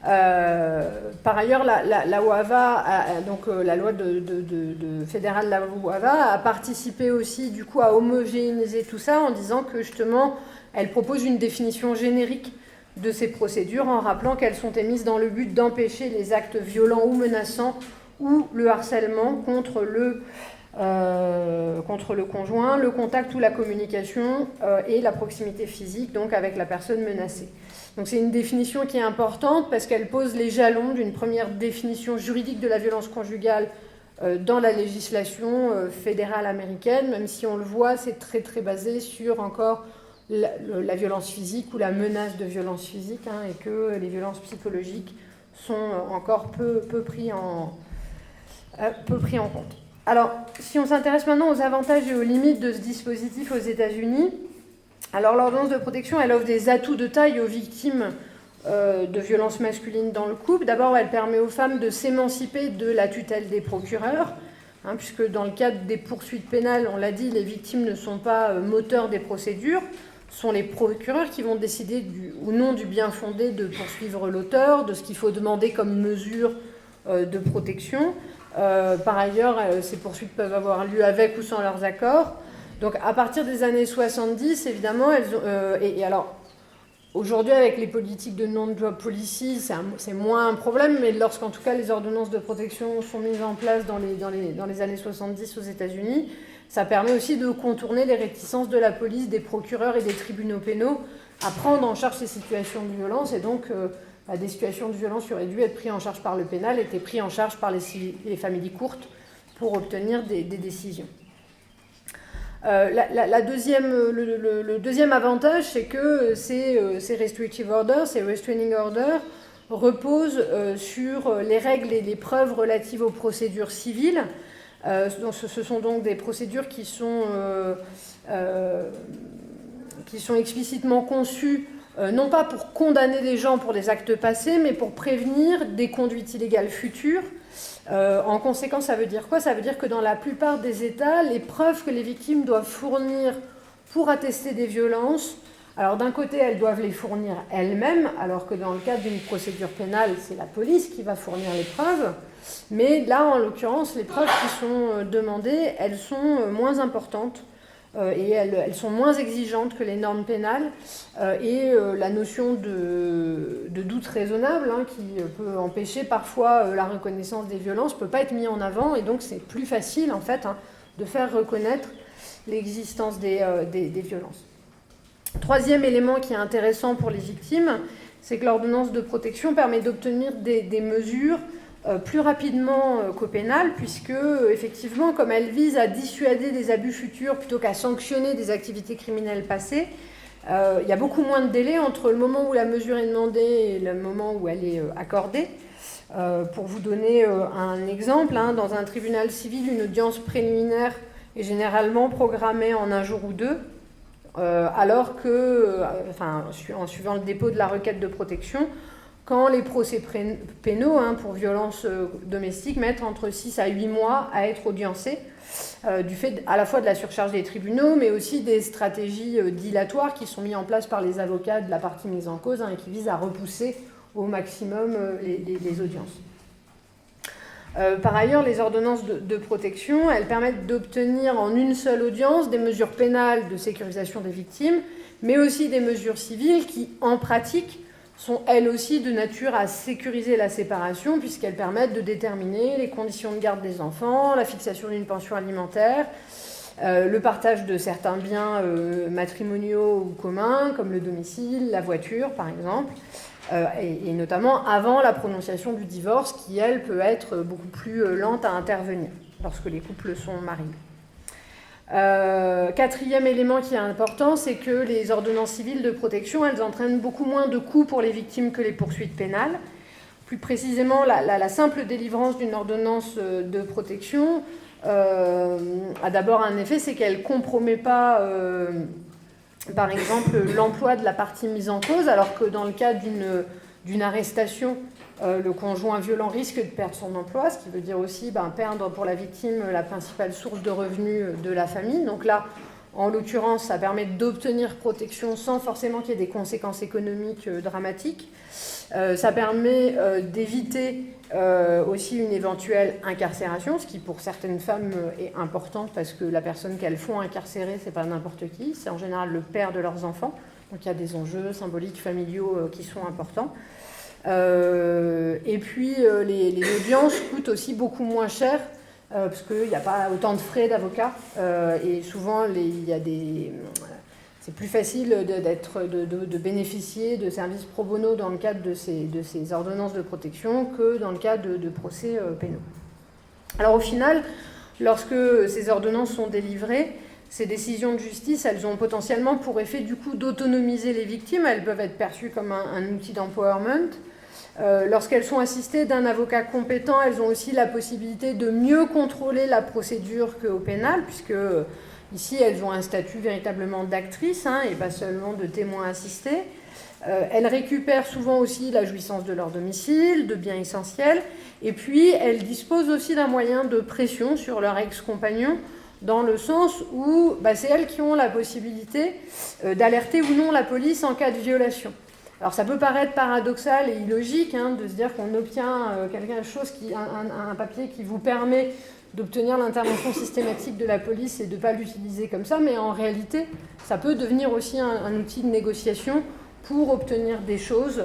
Par ailleurs, la WAVA, donc la loi fédérale de la WAVA, a participé aussi du coup à homogénéiser tout ça en disant que justement, elle propose une définition générique de ces procédures en rappelant qu'elles sont émises dans le but d'empêcher les actes violents ou menaçants ou le harcèlement contre le conjoint, le contact ou la communication et la proximité physique donc avec la personne menacée. Donc c'est une définition qui est importante parce qu'elle pose les jalons d'une première définition juridique de la violence conjugale dans la législation fédérale américaine, même si on le voit, c'est très très basé sur encore la violence physique ou la menace de violence physique, et que les violences psychologiques sont encore peu pris en compte. Alors, si on s'intéresse maintenant aux avantages et aux limites de ce dispositif aux États-Unis, alors l'ordonnance de protection, elle offre des atouts de taille aux victimes de violences masculines dans le couple. D'abord, elle permet aux femmes de s'émanciper de la tutelle des procureurs, puisque dans le cadre des poursuites pénales, on l'a dit, les victimes ne sont pas moteurs des procédures, ce sont les procureurs qui vont décider ou non du bien fondé de poursuivre l'auteur, de ce qu'il faut demander comme mesure de protection. Par ailleurs, ces poursuites peuvent avoir lieu avec ou sans leurs accords. Donc à partir des années 70, évidemment, alors aujourd'hui avec les politiques de non-job policy, c'est moins un problème, mais lorsqu'en tout cas les ordonnances de protection sont mises en place dans les années 70 aux États-Unis, ça permet aussi de contourner les réticences de la police, des procureurs et des tribunaux pénaux à prendre en charge ces situations de violence, et donc des situations de violence qui auraient dû être prises en charge par le pénal étaient prises en charge par les familles courtes pour obtenir des décisions. Le deuxième avantage, c'est que ces restrictive orders, ces restraining orders, reposent sur les règles et les preuves relatives aux procédures civiles. Ce sont donc des procédures qui sont explicitement conçues non pas pour condamner des gens pour des actes passés, mais pour prévenir des conduites illégales futures. En conséquence, ça veut dire quoi? Ça veut dire que dans la plupart des États, les preuves que les victimes doivent fournir pour attester des violences, alors d'un côté, elles doivent les fournir elles-mêmes, alors que dans le cadre d'une procédure pénale, c'est la police qui va fournir les preuves. Mais là, en l'occurrence, les preuves qui sont demandées, elles sont moins importantes. Et elles sont moins exigeantes que les normes pénales, et la notion de doute raisonnable, qui peut empêcher parfois la reconnaissance des violences, ne peut pas être mise en avant, et donc c'est plus facile en fait de faire reconnaître l'existence des violences. Troisième élément qui est intéressant pour les victimes, c'est que l'ordonnance de protection permet d'obtenir des mesures plus rapidement qu'au pénal, puisque, effectivement, comme elle vise à dissuader des abus futurs plutôt qu'à sanctionner des activités criminelles passées, il y a beaucoup moins de délai entre le moment où la mesure est demandée et le moment où elle est accordée. Pour vous donner un exemple, hein, dans un tribunal civil, une audience préliminaire est généralement programmée en un jour ou deux, alors que, en suivant le dépôt de la requête de protection, quand les procès pénaux pour violences domestiques mettent entre 6 à 8 mois à être audiencés, du fait à la fois de la surcharge des tribunaux, mais aussi des stratégies dilatoires qui sont mises en place par les avocats de la partie mise en cause et qui visent à repousser au maximum les audiences. Par ailleurs, les ordonnances de protection, elles permettent d'obtenir en une seule audience des mesures pénales de sécurisation des victimes, mais aussi des mesures civiles qui, en pratique, sont elles aussi de nature à sécuriser la séparation, puisqu'elles permettent de déterminer les conditions de garde des enfants, la fixation d'une pension alimentaire, le partage de certains biens matrimoniaux ou communs, comme le domicile, la voiture, par exemple, et notamment avant la prononciation du divorce, qui, elle, peut être beaucoup plus lente à intervenir lorsque les couples sont mariés. Quatrième élément qui est important, c'est que les ordonnances civiles de protection, elles entraînent beaucoup moins de coûts pour les victimes que les poursuites pénales. Plus précisément, la simple délivrance d'une ordonnance de protection a d'abord un effet, c'est qu'elle ne compromet pas, par exemple, l'emploi de la partie mise en cause, alors que dans le cas d'une arrestation, le conjoint violent risque de perdre son emploi, ce qui veut dire aussi perdre pour la victime la principale source de revenus de la famille. Donc là, en l'occurrence, ça permet d'obtenir protection sans forcément qu'il y ait des conséquences économiques dramatiques. Ça permet d'éviter aussi une éventuelle incarcération, ce qui pour certaines femmes est important parce que la personne qu'elles font incarcérer, c'est pas n'importe qui, c'est en général le père de leurs enfants. Donc il y a des enjeux symboliques, familiaux qui sont importants. Et puis les audiences coûtent aussi beaucoup moins cher parce qu'il n'y a pas autant de frais d'avocat et souvent c'est plus facile de bénéficier de services pro bono dans le cadre de ces ordonnances de protection que dans le cadre de procès pénaux. Alors au final, lorsque ces ordonnances sont délivrées, ces décisions de justice, elles ont potentiellement pour effet du coup d'autonomiser les victimes, elles peuvent être perçues comme un outil d'empowerment. Lorsqu'elles sont assistées d'un avocat compétent, elles ont aussi la possibilité de mieux contrôler la procédure qu'au pénal, puisque ici elles ont un statut véritablement d'actrice et pas seulement de témoin assisté. Elles récupèrent souvent aussi la jouissance de leur domicile, de biens essentiels, et puis elles disposent aussi d'un moyen de pression sur leur ex-compagnon, dans le sens où c'est elles qui ont la possibilité d'alerter ou non la police en cas de violation. Alors ça peut paraître paradoxal et illogique de se dire qu'on obtient un papier qui vous permet d'obtenir l'intervention systématique de la police et de ne pas l'utiliser comme ça, mais en réalité, ça peut devenir aussi un outil de négociation pour obtenir des choses,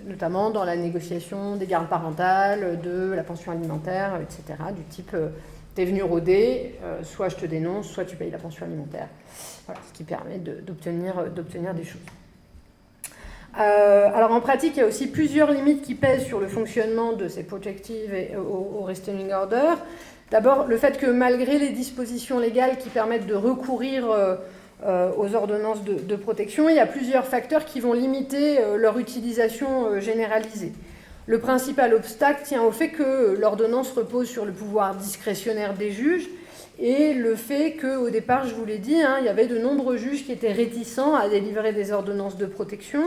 notamment dans la négociation des gardes parentales, de la pension alimentaire, etc., du type t'es venu rôder, soit je te dénonce, soit tu payes la pension alimentaire. Voilà, ce qui permet d'obtenir des choses. Alors en pratique, il y a aussi plusieurs limites qui pèsent sur le fonctionnement de ces protective et au restraining order. D'abord, le fait que malgré les dispositions légales qui permettent de recourir aux ordonnances de protection, il y a plusieurs facteurs qui vont limiter leur utilisation généralisée. Le principal obstacle tient au fait que l'ordonnance repose sur le pouvoir discrétionnaire des juges et le fait qu'au départ, je vous l'ai dit, il y avait de nombreux juges qui étaient réticents à délivrer des ordonnances de protection,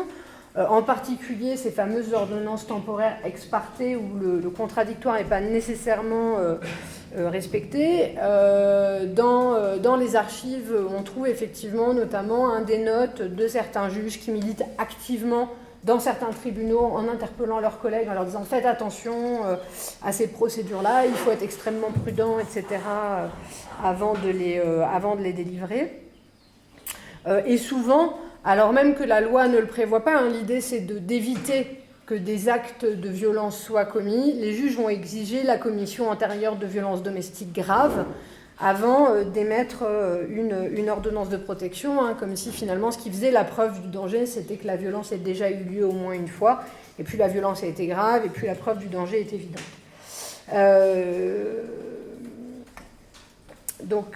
en particulier ces fameuses ordonnances temporaires ex parte où le contradictoire n'est pas nécessairement respecté. Dans les archives, on trouve effectivement notamment des notes de certains juges qui militent activement dans certains tribunaux en interpellant leurs collègues, en leur disant « faites attention à ces procédures-là, il faut être extrêmement prudent, etc. » avant de les délivrer. Et souvent, alors même que la loi ne le prévoit pas, l'idée c'est d'éviter que des actes de violence soient commis, les juges vont exiger la commission antérieure de violences domestiques graves avant d'émettre une ordonnance de protection, comme si finalement ce qui faisait la preuve du danger, c'était que la violence ait déjà eu lieu au moins une fois, et plus la violence a été grave, et plus la preuve du danger est évidente. Donc,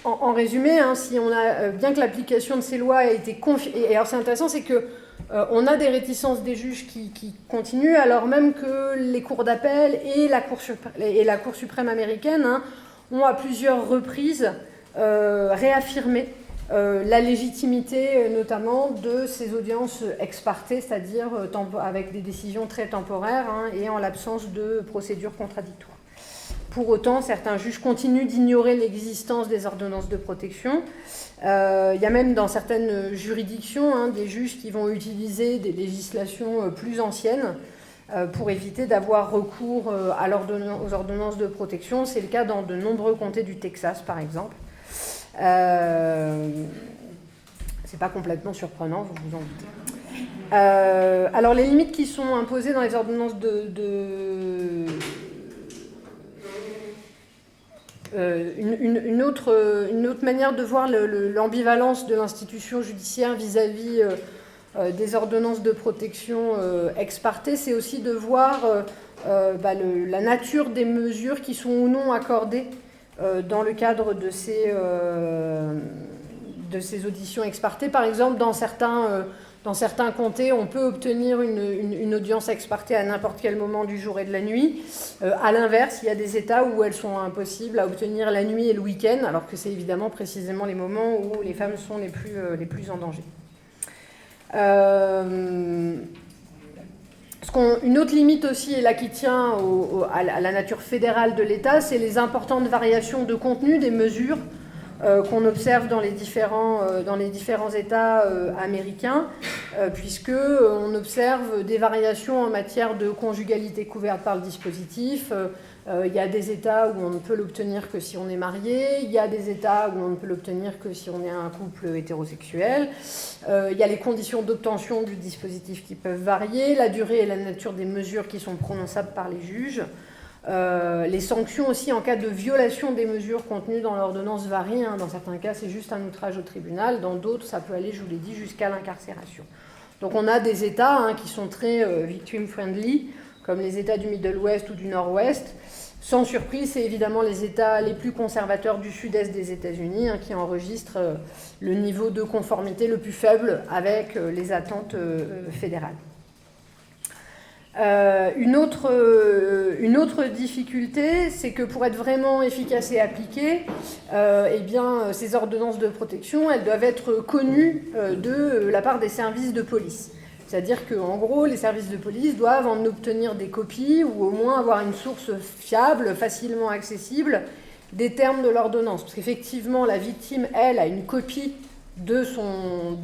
en résumé, si on a bien que l'application de ces lois a été confiée, et alors c'est intéressant, c'est que on a des réticences des juges qui continuent, alors même que les cours d'appel et la Cour suprême américaine ont à plusieurs reprises réaffirmé la légitimité notamment de ces audiences ex parte, c'est-à-dire avec des décisions très temporaires et en l'absence de procédures contradictoires. Pour autant, certains juges continuent d'ignorer l'existence des ordonnances de protection. Il y a même dans certaines juridictions des juges qui vont utiliser des législations plus anciennes pour éviter d'avoir recours aux ordonnances de protection. C'est le cas dans de nombreux comtés du Texas, par exemple. C'est pas complètement surprenant, vous vous en doutez. Alors, les limites qui sont imposées dans les ordonnances une autre manière de voir l'ambivalence de l'institution judiciaire vis-à-vis des ordonnances de protection ex parte, c'est aussi de voir la nature des mesures qui sont ou non accordées dans le cadre de ces auditions ex parte. Par exemple, dans certains comtés, on peut obtenir une audience ex parte à n'importe quel moment du jour et de la nuit. À l'inverse, il y a des États où elles sont impossibles à obtenir la nuit et le week-end, alors que c'est évidemment précisément les moments où les femmes sont les plus en danger. Une autre limite aussi, et là qui tient à la nature fédérale de l'État, c'est les importantes variations de contenu des mesures qu'on observe dans les différents États américains, puisqu'on observe des variations en matière de conjugalité couverte par le dispositif. Il y a des États où on ne peut l'obtenir que si on est marié, il y a des États où on ne peut l'obtenir que si on est un couple hétérosexuel, il y a les conditions d'obtention du dispositif qui peuvent varier, la durée et la nature des mesures qui sont prononçables par les juges. Les sanctions aussi en cas de violation des mesures contenues dans l'ordonnance varient. Dans certains cas, c'est juste un outrage au tribunal. Dans d'autres, ça peut aller, je vous l'ai dit, jusqu'à l'incarcération. Donc on a des États qui sont très victim-friendly, comme les États du Middle West ou du Nord-Ouest. Sans surprise, c'est évidemment les États les plus conservateurs du sud-est des États-Unis qui enregistrent le niveau de conformité le plus faible avec les attentes fédérales. Une autre difficulté, c'est que pour être vraiment efficaces et appliquées, ces ordonnances de protection, elles doivent être connues de la part des services de police. C'est-à-dire qu'en gros, les services de police doivent en obtenir des copies ou au moins avoir une source fiable, facilement accessible, des termes de l'ordonnance. Parce qu'effectivement, la victime, elle, a une copie de son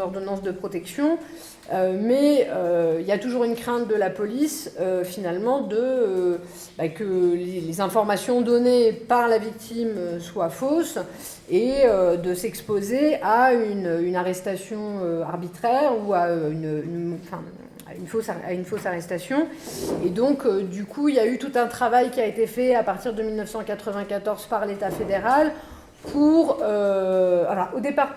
ordonnance de protection, mais il y a toujours une crainte de la police, finalement, que les informations données par la victime soient fausses et de s'exposer à une arrestation arbitraire ou à une fausse arrestation. Et donc, du coup, il y a eu tout un travail qui a été fait à partir de 1994 par l'État fédéral pour, au départ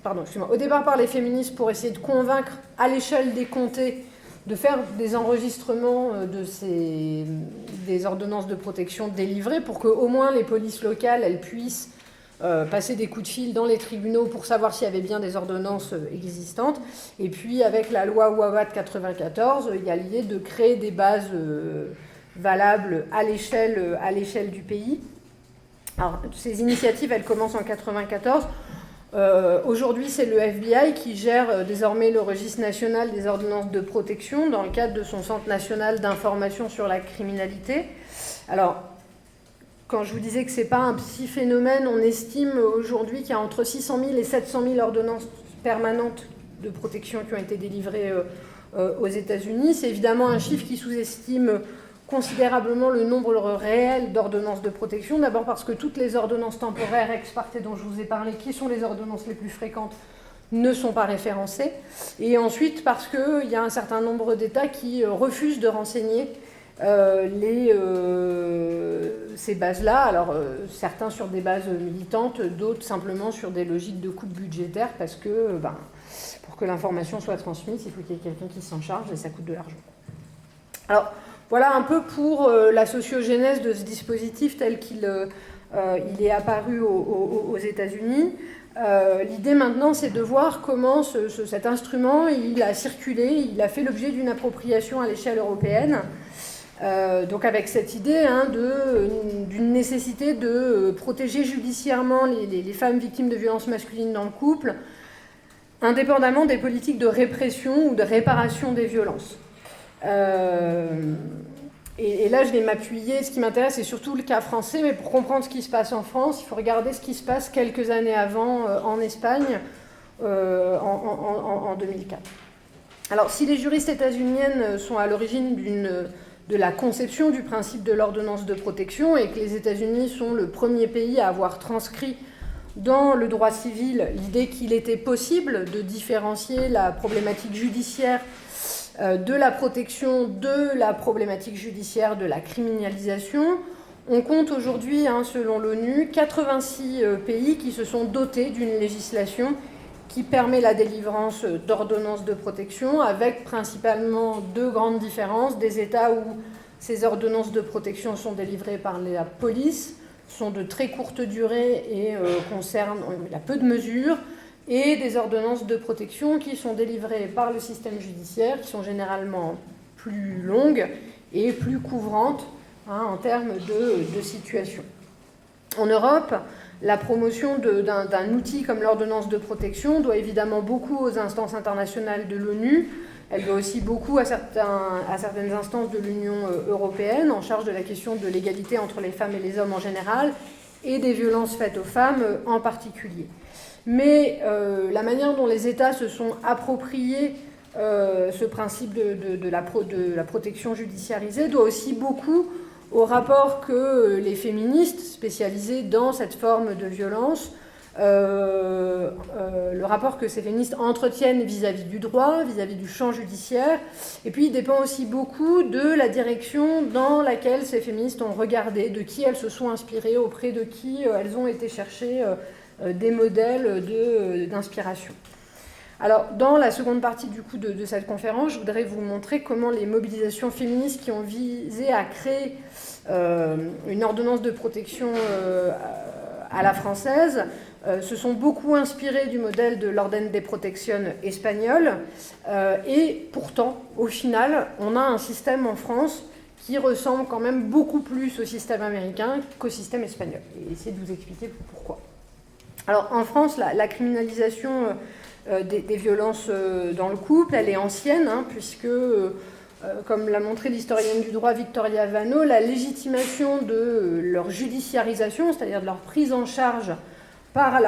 par les féministes pour essayer de convaincre à l'échelle des comtés de faire des enregistrements des ordonnances de protection délivrées pour qu'au moins les polices locales elles puissent passer des coups de fil dans les tribunaux pour savoir s'il y avait bien des ordonnances existantes. Et puis avec la loi Wawa de 1994, il y a l'idée de créer des bases valables à l'échelle du pays. Alors, ces initiatives, elles commencent en 1994. Aujourd'hui, c'est le FBI qui gère désormais le registre national des ordonnances de protection dans le cadre de son centre national d'information sur la criminalité. Alors, quand je vous disais que ce n'est pas un petit phénomène, on estime aujourd'hui qu'il y a entre 600 000 et 700 000 ordonnances permanentes de protection qui ont été délivrées aux États-Unis. C'est évidemment un chiffre qui sous-estime considérablement le nombre réel d'ordonnances de protection. D'abord parce que toutes les ordonnances temporaires ex parte dont je vous ai parlé, qui sont les ordonnances les plus fréquentes, ne sont pas référencées. Et ensuite parce qu'il y a un certain nombre d'États qui refusent de renseigner ces bases-là. Alors certains sur des bases militantes, d'autres simplement sur des logiques de coupes budgétaires parce que pour que l'information soit transmise, il faut qu'il y ait quelqu'un qui s'en charge et ça coûte de l'argent. Alors, voilà un peu pour la sociogénèse de ce dispositif tel qu'il il est apparu aux États-Unis. L'idée maintenant, c'est de voir comment cet instrument, il a circulé, il a fait l'objet d'une appropriation à l'échelle européenne. Donc avec cette idée d'une nécessité de protéger judiciairement les femmes victimes de violences masculines dans le couple, indépendamment des politiques de répression ou de réparation des violences. Et là, je vais m'appuyer, ce qui m'intéresse, c'est surtout le cas français, mais pour comprendre ce qui se passe en France, il faut regarder ce qui se passe quelques années avant en Espagne, en 2004. Alors, si les juristes états-uniennes sont à l'origine de la conception du principe de l'ordonnance de protection et que les États-Unis sont le premier pays à avoir transcrit dans le droit civil l'idée qu'il était possible de différencier la problématique judiciaire de la protection de la problématique judiciaire de la criminalisation, on compte aujourd'hui, selon l'ONU, 86 pays qui se sont dotés d'une législation qui permet la délivrance d'ordonnances de protection, avec principalement deux grandes différences. Des États où ces ordonnances de protection sont délivrées par la police, sont de très courte durée et concernent peu de mesures, et des ordonnances de protection qui sont délivrées par le système judiciaire, qui sont généralement plus longues et plus couvrantes en termes de situation. En Europe, la promotion d'un outil comme l'ordonnance de protection doit évidemment beaucoup aux instances internationales de l'ONU. Elle doit aussi beaucoup à certaines instances de l'Union européenne, en charge de la question de l'égalité entre les femmes et les hommes en général, et des violences faites aux femmes en particulier. Mais la manière dont les États se sont appropriés ce principe de la protection judiciarisée doit aussi beaucoup au rapport que les féministes spécialisées dans cette forme de violence, le rapport que ces féministes entretiennent vis-à-vis du droit, vis-à-vis du champ judiciaire, et puis il dépend aussi beaucoup de la direction dans laquelle ces féministes ont regardé, de qui elles se sont inspirées, auprès de qui elles ont été chercher des modèles d'inspiration. Alors, dans la seconde partie du coup de cette conférence, je voudrais vous montrer comment les mobilisations féministes qui ont visé à créer une ordonnance de protection à la française se sont beaucoup inspirées du modèle de l'Orden de Protección espagnol, et pourtant, au final, on a un système en France qui ressemble quand même beaucoup plus au système américain qu'au système espagnol. Et essayer de vous expliquer pourquoi. Alors, en France, la criminalisation des violences dans le couple, elle est ancienne, puisque, comme l'a montré l'historienne du droit Victoria Vano, la légitimation de leur judiciarisation, c'est-à-dire de leur prise en charge par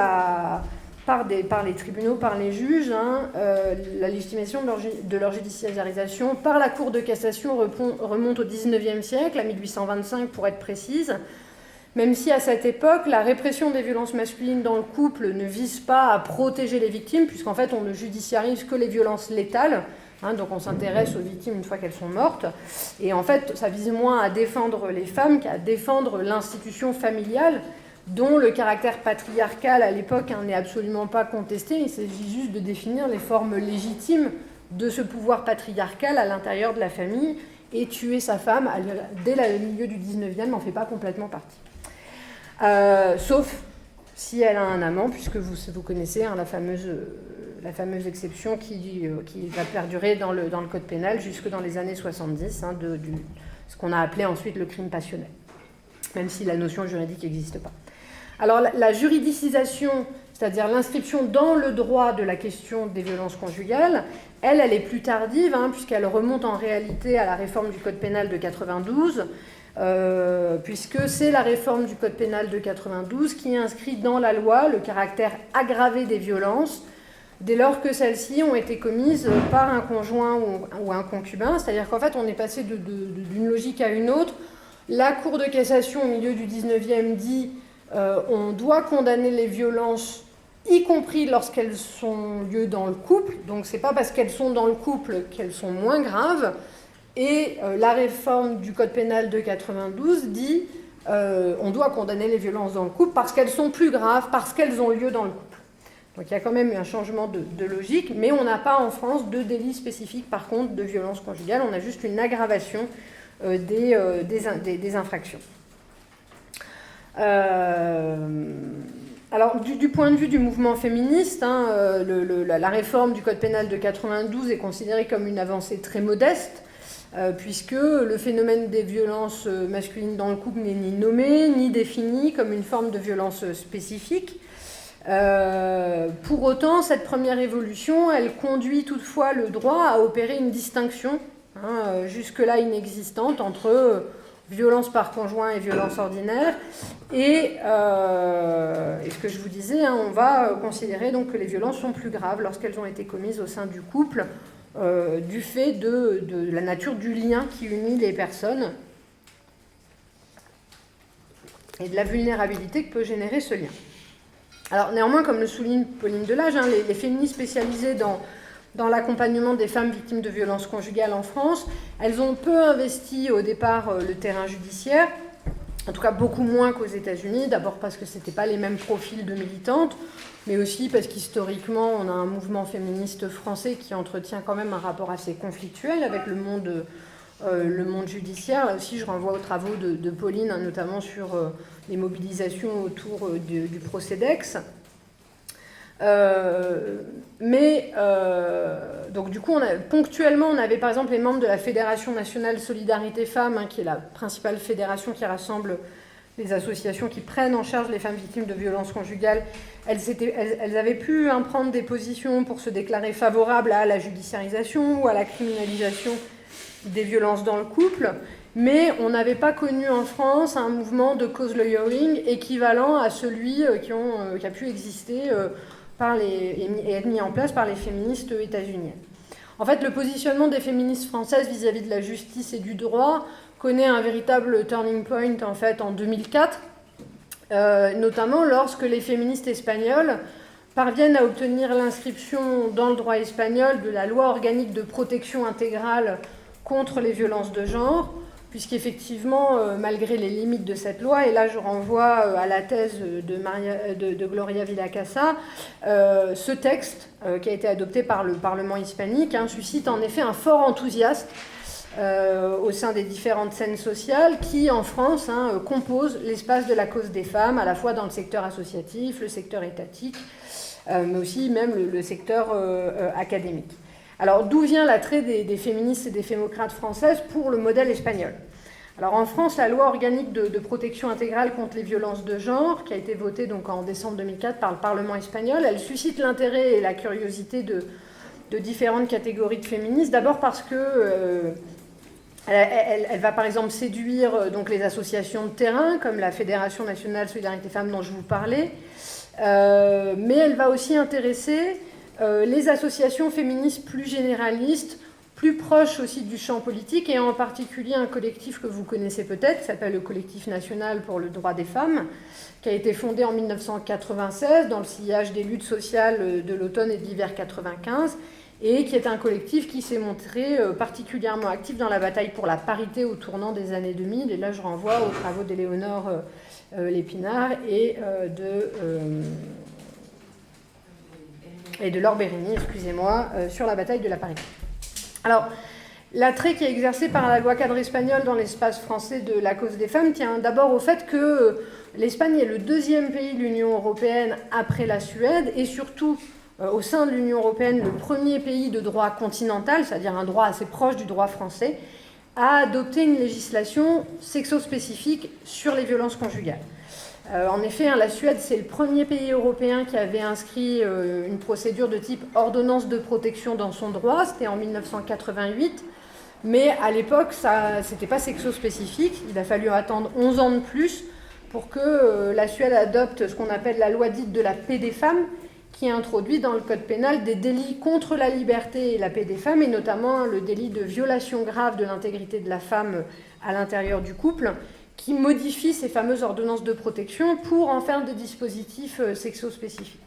les tribunaux, par les juges, la légitimation de leur judiciarisation par la Cour de cassation remonte au XIXe siècle, à 1825 pour être précise, même si à cette époque, la répression des violences masculines dans le couple ne vise pas à protéger les victimes, puisqu'en fait, on ne judiciarise que les violences létales, donc on s'intéresse aux victimes une fois qu'elles sont mortes, et en fait, ça vise moins à défendre les femmes qu'à défendre l'institution familiale, dont le caractère patriarcal à l'époque n'est absolument pas contesté. Il s'agit juste de définir les formes légitimes de ce pouvoir patriarcal à l'intérieur de la famille, et tuer sa femme dès le milieu du 19e n'en fait pas complètement partie. Sauf si elle a un amant, puisque vous connaissez la fameuse exception qui va perdurer dans le code pénal jusque dans les années 70, ce qu'on a appelé ensuite le crime passionnel, même si la notion juridique n'existe pas. Alors la juridicisation, c'est-à-dire l'inscription dans le droit de la question des violences conjugales, elle est plus tardive, puisqu'elle remonte en réalité à la réforme du code pénal de 92, puisque c'est la réforme du code pénal de 92 qui inscrit dans la loi le caractère aggravé des violences dès lors que celles-ci ont été commises par un conjoint ou un concubin. C'est-à-dire qu'en fait, on est passé d'une logique à une autre. La Cour de cassation, au milieu du 19e, dit on doit condamner les violences, y compris lorsqu'elles ont lieu dans le couple. Donc, c'est pas parce qu'elles sont dans le couple qu'elles sont moins graves. Et la réforme du code pénal de 92 dit on doit condamner les violences dans le couple parce qu'elles sont plus graves, parce qu'elles ont lieu dans le couple. Donc il y a quand même un changement de logique, mais on n'a pas en France de délit spécifique par contre de violence conjugale, on a juste une aggravation des infractions. Alors, du point de vue du mouvement féministe, la réforme du Code pénal de 92 est considérée comme une avancée très modeste, puisque le phénomène des violences masculines dans le couple n'est ni nommé, ni défini comme une forme de violence spécifique. Pour autant, cette première évolution, elle conduit toutefois le droit à opérer une distinction, jusque-là inexistante, entre violence par conjoint et violence ordinaire. Et ce que je vous disais, on va considérer donc que les violences sont plus graves lorsqu'elles ont été commises au sein du couple, du fait de la nature du lien qui unit les personnes et de la vulnérabilité que peut générer ce lien. Alors néanmoins, comme le souligne Pauline Delage, les féministes spécialisées dans l'accompagnement des femmes victimes de violences conjugales en France, elles ont peu investi au départ le terrain judiciaire, en tout cas beaucoup moins qu'aux États-Unis, d'abord parce que ce n'étaient pas les mêmes profils de militantes, mais aussi parce qu'historiquement, on a un mouvement féministe français qui entretient quand même un rapport assez conflictuel avec le monde judiciaire. Là aussi, je renvoie aux travaux de Pauline, notamment sur les mobilisations autour du procès d'Aix. Donc du coup, ponctuellement, on avait par exemple les membres de la Fédération nationale Solidarité Femmes, qui est la principale fédération qui rassemble les associations qui prennent en charge les femmes victimes de violences conjugales. Elles avaient pu prendre des positions pour se déclarer favorables à la judiciarisation ou à la criminalisation des violences dans le couple, mais on n'avait pas connu en France un mouvement de cause lawyering équivalent à celui qui a pu exister et être mis en place par les féministes états-uniennes. En fait, le positionnement des féministes françaises vis-à-vis de la justice et du droit connaît un véritable turning point en fait en 2004, notamment lorsque les féministes espagnoles parviennent à obtenir l'inscription dans le droit espagnol de la loi organique de protection intégrale contre les violences de genre, puisqu'effectivement, malgré les limites de cette loi, et là je renvoie à la thèse de Gloria Villacasa, ce texte qui a été adopté par le Parlement hispanique suscite en effet un fort enthousiasme au sein des différentes scènes sociales qui, en France, composent l'espace de la cause des femmes, à la fois dans le secteur associatif, le secteur étatique, mais aussi même le secteur académique. Alors, d'où vient l'attrait des féministes et des fémocrates françaises pour le modèle espagnol ? Alors, en France, la loi organique de protection intégrale contre les violences de genre, qui a été votée donc en décembre 2004 par le Parlement espagnol, elle suscite l'intérêt et la curiosité de différentes catégories de féministes. D'abord parce que elle va par exemple séduire donc les associations de terrain, comme la Fédération nationale Solidarité Femmes dont je vous parlais, mais elle va aussi intéresser les associations féministes plus généralistes, plus proches aussi du champ politique, et en particulier un collectif que vous connaissez peut-être, qui s'appelle le Collectif national pour le droit des femmes, qui a été fondé en 1996 dans le sillage des luttes sociales de l'automne et de l'hiver 95, et qui est un collectif qui s'est montré particulièrement actif dans la bataille pour la parité au tournant des années 2000, et là je renvoie aux travaux d'Éléonore Lépinard et de Laure Bérigny, sur la bataille de la parité. Alors, l'attrait qui est exercé par la loi cadre espagnole dans l'espace français de la cause des femmes tient d'abord au fait que l'Espagne est le deuxième pays de l'Union européenne après la Suède, et surtout au sein de l'Union européenne, le premier pays de droit continental, c'est-à-dire un droit assez proche du droit français, a adopté une législation sexo-spécifique sur les violences conjugales. En effet, la Suède, c'est le premier pays européen qui avait inscrit une procédure de type ordonnance de protection dans son droit. C'était en 1988. Mais à l'époque, ça n'était pas sexo-spécifique. Il a fallu attendre 11 ans de plus pour que la Suède adopte ce qu'on appelle la loi dite de la paix des femmes, qui introduit dans le code pénal des délits contre la liberté et la paix des femmes, et notamment le délit de violation grave de l'intégrité de la femme à l'intérieur du couple, qui modifie ces fameuses ordonnances de protection pour en faire des dispositifs sexo-spécifiques.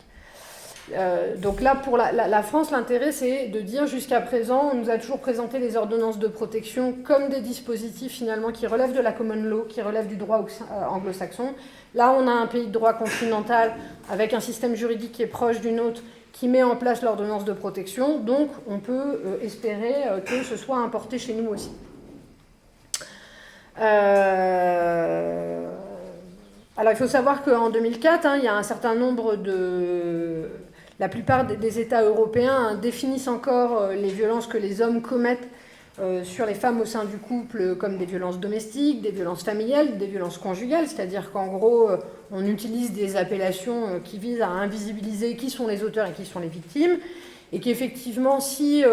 Donc là, pour la France, l'intérêt, c'est de dire jusqu'à présent, on nous a toujours présenté les ordonnances de protection comme des dispositifs finalement qui relèvent de la common law, qui relèvent du droit anglo-saxon. Là, on a un pays de droit continental avec un système juridique qui est proche du nôtre, qui met en place l'ordonnance de protection. Donc, on peut espérer que ce soit importé chez nous aussi. Alors, il faut savoir qu'en 2004, il y a un certain nombre La plupart des États européens définissent encore les violences que les hommes commettent sur les femmes au sein du couple comme des violences domestiques, des violences familiales, des violences conjugales, c'est-à-dire qu'en gros, on utilise des appellations qui visent à invisibiliser qui sont les auteurs et qui sont les victimes, et qu'effectivement, si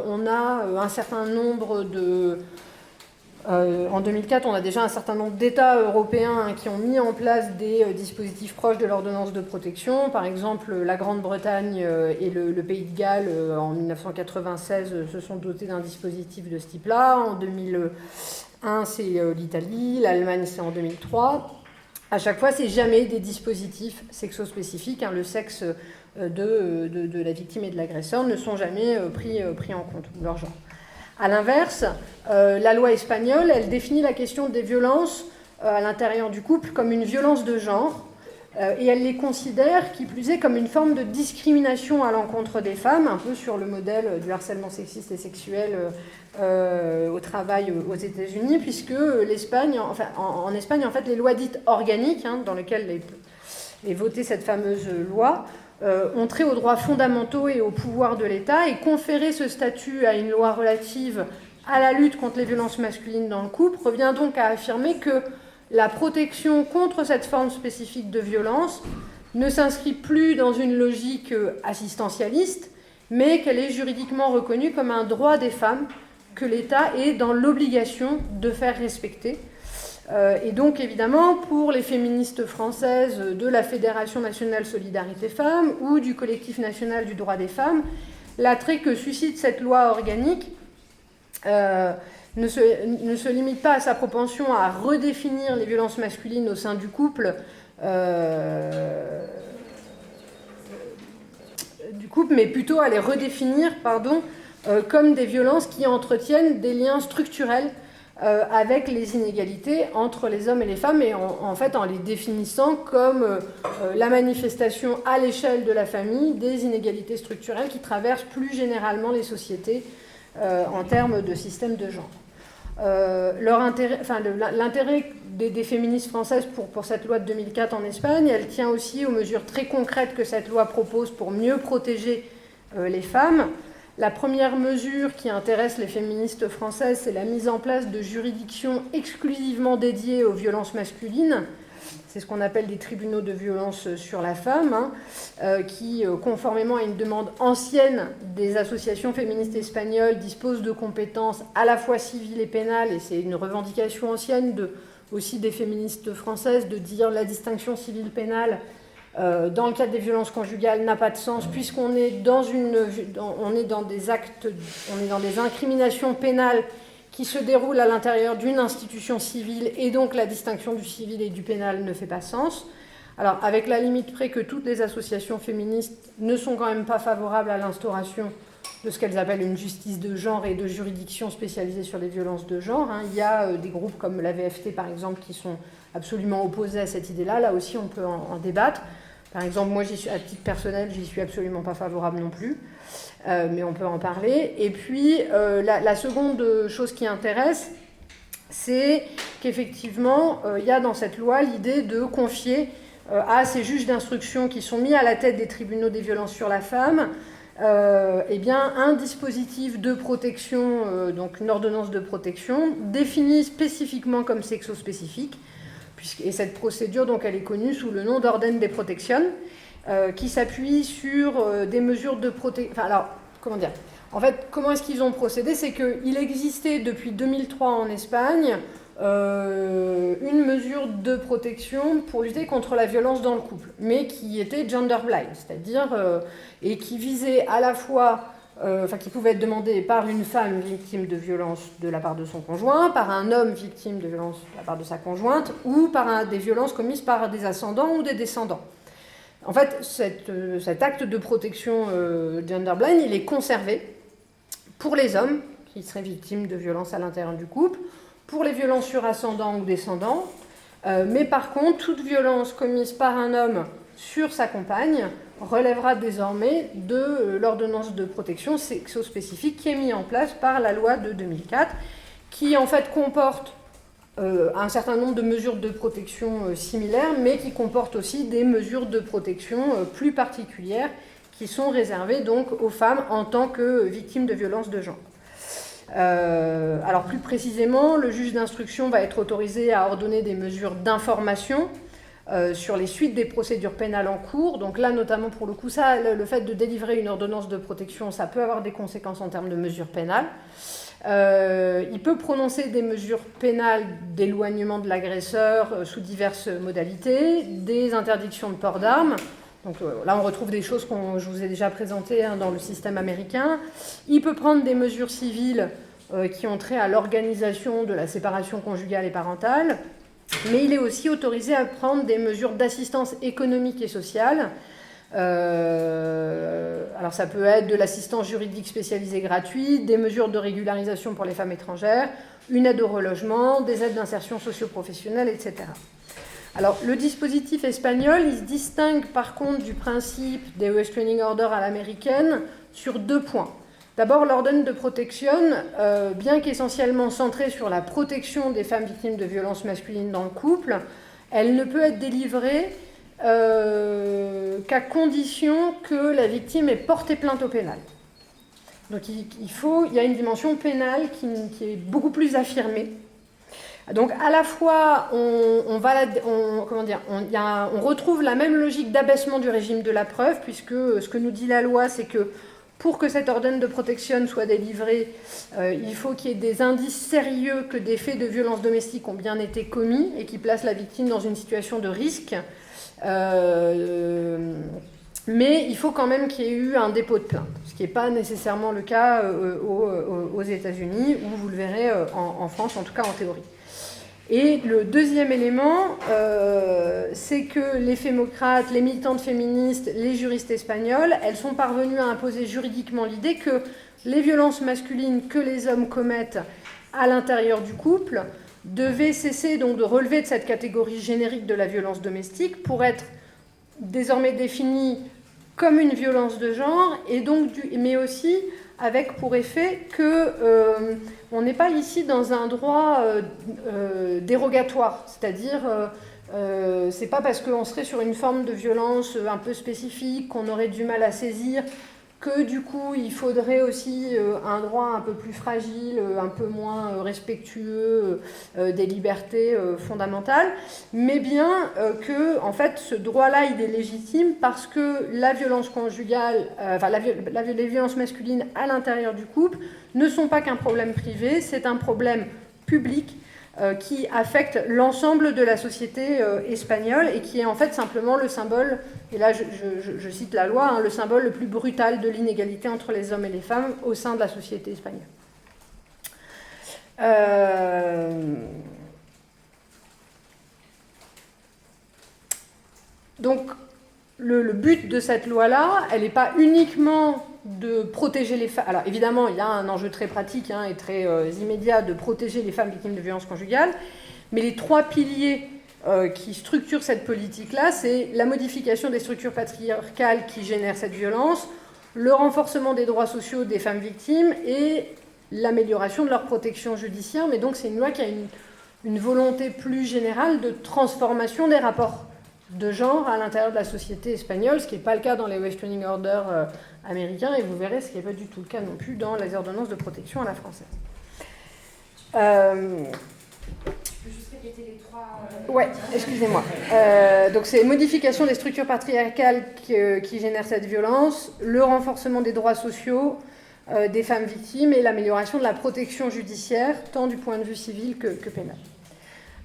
on a un certain nombre de... en 2004, on a déjà un certain nombre d'États européens qui ont mis en place des dispositifs proches de l'ordonnance de protection. Par exemple, la Grande-Bretagne et le Pays de Galles, en 1996, se sont dotés d'un dispositif de ce type-là. En 2001, c'est l'Italie. L'Allemagne, c'est en 2003. À chaque fois, c'est jamais des dispositifs sexo-spécifiques. Le sexe de la victime et de l'agresseur ne sont jamais pris en compte, ou leur genre. A l'inverse, la loi espagnole, elle définit la question des violences à l'intérieur du couple comme une violence de genre, et elle les considère, qui plus est, comme une forme de discrimination à l'encontre des femmes, un peu sur le modèle du harcèlement sexiste et sexuel au travail aux États-Unis, puisque l'Espagne, en Espagne, en fait, les lois dites organiques, dans lesquelles est votée cette fameuse loi, ont trait aux droits fondamentaux et aux pouvoirs de l'État, et conférer ce statut à une loi relative à la lutte contre les violences masculines dans le couple revient donc à affirmer que la protection contre cette forme spécifique de violence ne s'inscrit plus dans une logique assistentialiste, mais qu'elle est juridiquement reconnue comme un droit des femmes que l'État est dans l'obligation de faire respecter. Et donc, évidemment, pour les féministes françaises de la Fédération nationale Solidarité Femmes ou du Collectif national du droit des femmes, l'attrait que suscite cette loi organique ne se limite pas à sa propension à redéfinir les violences masculines au sein du couple, mais plutôt à les redéfinir comme des violences qui entretiennent des liens structurels avec les inégalités entre les hommes et les femmes, et en fait en les définissant comme la manifestation à l'échelle de la famille des inégalités structurelles qui traversent plus généralement les sociétés en termes de système de genre. L'intérêt des féministes françaises pour cette loi de 2004 en Espagne, elle tient aussi aux mesures très concrètes que cette loi propose pour mieux protéger les femmes. La première mesure qui intéresse les féministes françaises, c'est la mise en place de juridictions exclusivement dédiées aux violences masculines. C'est ce qu'on appelle des tribunaux de violence sur la femme, qui, conformément à une demande ancienne des associations féministes espagnoles, disposent de compétences à la fois civiles et pénales, et c'est une revendication ancienne aussi des féministes françaises de dire la distinction civile-pénale dans le cadre des violences conjugales n'a pas de sens, puisqu'on est dans des incriminations pénales qui se déroulent à l'intérieur d'une institution civile, et donc la distinction du civil et du pénal ne fait pas sens. Alors, avec la limite près que toutes les associations féministes ne sont quand même pas favorables à l'instauration de ce qu'elles appellent une justice de genre et de juridiction spécialisée sur les violences de genre. Il y a des groupes comme la VFT, par exemple, qui sont absolument opposés à cette idée-là. Là aussi, on peut en débattre. Par exemple, moi, à titre personnel, j'y suis absolument pas favorable non plus, mais on peut en parler. Et puis, la seconde chose qui intéresse, c'est qu'effectivement, il y a dans cette loi l'idée de confier à ces juges d'instruction qui sont mis à la tête des tribunaux des violences sur la femme, un dispositif de protection, donc une ordonnance de protection, définie spécifiquement comme sexo-spécifique. Et cette procédure, donc, elle est connue sous le nom d'Orden de Protección, qui s'appuie sur des mesures de protection. Enfin, alors, comment dire ? En fait, comment est-ce qu'ils ont procédé ? C'est qu'il existait depuis 2003 en Espagne une mesure de protection pour lutter contre la violence dans le couple, mais qui était gender blind, c'est-à-dire et qui visait à la fois qui pouvait être demandé par une femme victime de violence de la part de son conjoint, par un homme victime de violence de la part de sa conjointe, ou par des violences commises par des ascendants ou des descendants. En fait, cet acte de protection gender blind, il est conservé pour les hommes qui seraient victimes de violences à l'intérieur du couple, pour les violences sur ascendants ou descendants, mais par contre, toute violence commise par un homme sur sa compagne relèvera désormais de l'ordonnance de protection sexo-spécifique qui est mise en place par la loi de 2004, qui en fait comporte un certain nombre de mesures de protection similaires, mais qui comportent aussi des mesures de protection plus particulières qui sont réservées donc aux femmes en tant que victimes de violences de genre. Alors plus précisément, le juge d'instruction va être autorisé à ordonner des mesures d'information sur les suites des procédures pénales en cours. Donc là, notamment pour le coup, ça, le fait de délivrer une ordonnance de protection, ça peut avoir des conséquences en termes de mesures pénales. Il peut prononcer des mesures pénales d'éloignement de l'agresseur sous diverses modalités, des interdictions de port d'armes. Donc là, on retrouve des choses que je vous ai déjà présentées dans le système américain. Il peut prendre des mesures civiles qui ont trait à l'organisation de la séparation conjugale et parentale, mais il est aussi autorisé à prendre des mesures d'assistance économique et sociale. Alors ça peut être de l'assistance juridique spécialisée gratuite, des mesures de régularisation pour les femmes étrangères, une aide au relogement, des aides d'insertion socio-professionnelle, etc. Alors le dispositif espagnol, il se distingue par contre du principe des restraining orders à l'américaine sur 2 points. D'abord, l'ordre de protection, bien qu'essentiellement centrée sur la protection des femmes victimes de violences masculines dans le couple, elle ne peut être délivrée qu'à condition que la victime ait porté plainte au pénal. Donc il y a une dimension pénale qui est beaucoup plus affirmée. Donc à la fois, on retrouve la même logique d'abaissement du régime de la preuve, puisque ce que nous dit la loi, c'est que pour que cette ordonnance de protection soit délivrée, il faut qu'il y ait des indices sérieux que des faits de violence domestique ont bien été commis et qui placent la victime dans une situation de risque. Mais il faut quand même qu'il y ait eu un dépôt de plainte, ce qui n'est pas nécessairement le cas aux États-Unis, où vous le verrez en France, en tout cas en théorie. Et le deuxième élément, c'est que les fémocrates, les militantes féministes, les juristes espagnols, elles sont parvenues à imposer juridiquement l'idée que les violences masculines que les hommes commettent à l'intérieur du couple devaient cesser donc de relever de cette catégorie générique de la violence domestique pour être désormais définie comme une violence de genre, et donc mais aussi avec pour effet que on n'est pas ici dans un droit dérogatoire, c'est-à-dire c'est pas parce qu'on serait sur une forme de violence un peu spécifique qu'on aurait du mal à saisir que du coup il faudrait aussi un droit un peu plus fragile, un peu moins respectueux des libertés fondamentales, mais bien que en fait ce droit-là il est légitime parce que la violence conjugale, les violences masculines à l'intérieur du couple ne sont pas qu'un problème privé, c'est un problème public qui affecte l'ensemble de la société espagnole et qui est en fait simplement le symbole, et là je cite la loi, hein, le symbole le plus brutal de l'inégalité entre les hommes et les femmes au sein de la société espagnole. Donc le but de cette loi-là, elle n'est pas uniquement de protéger les femmes. Alors évidemment, il y a un enjeu très pratique et très immédiat de protéger les femmes victimes de violences conjugales, mais les 3 piliers qui structurent cette politique-là, c'est la modification des structures patriarcales qui génèrent cette violence, le renforcement des droits sociaux des femmes victimes et l'amélioration de leur protection judiciaire. Mais donc c'est une loi qui a une volonté plus générale de transformation des rapports de genre à l'intérieur de la société espagnole, ce qui n'est pas le cas dans les restraining orders américains, et vous verrez ce qui n'est pas du tout le cas non plus dans les ordonnances de protection à la française. Je peux juste répéter les 3... Ouais, excusez-moi. Donc c'est modification des structures patriarcales qui génèrent cette violence, le renforcement des droits sociaux des femmes victimes et l'amélioration de la protection judiciaire, tant du point de vue civil que pénal.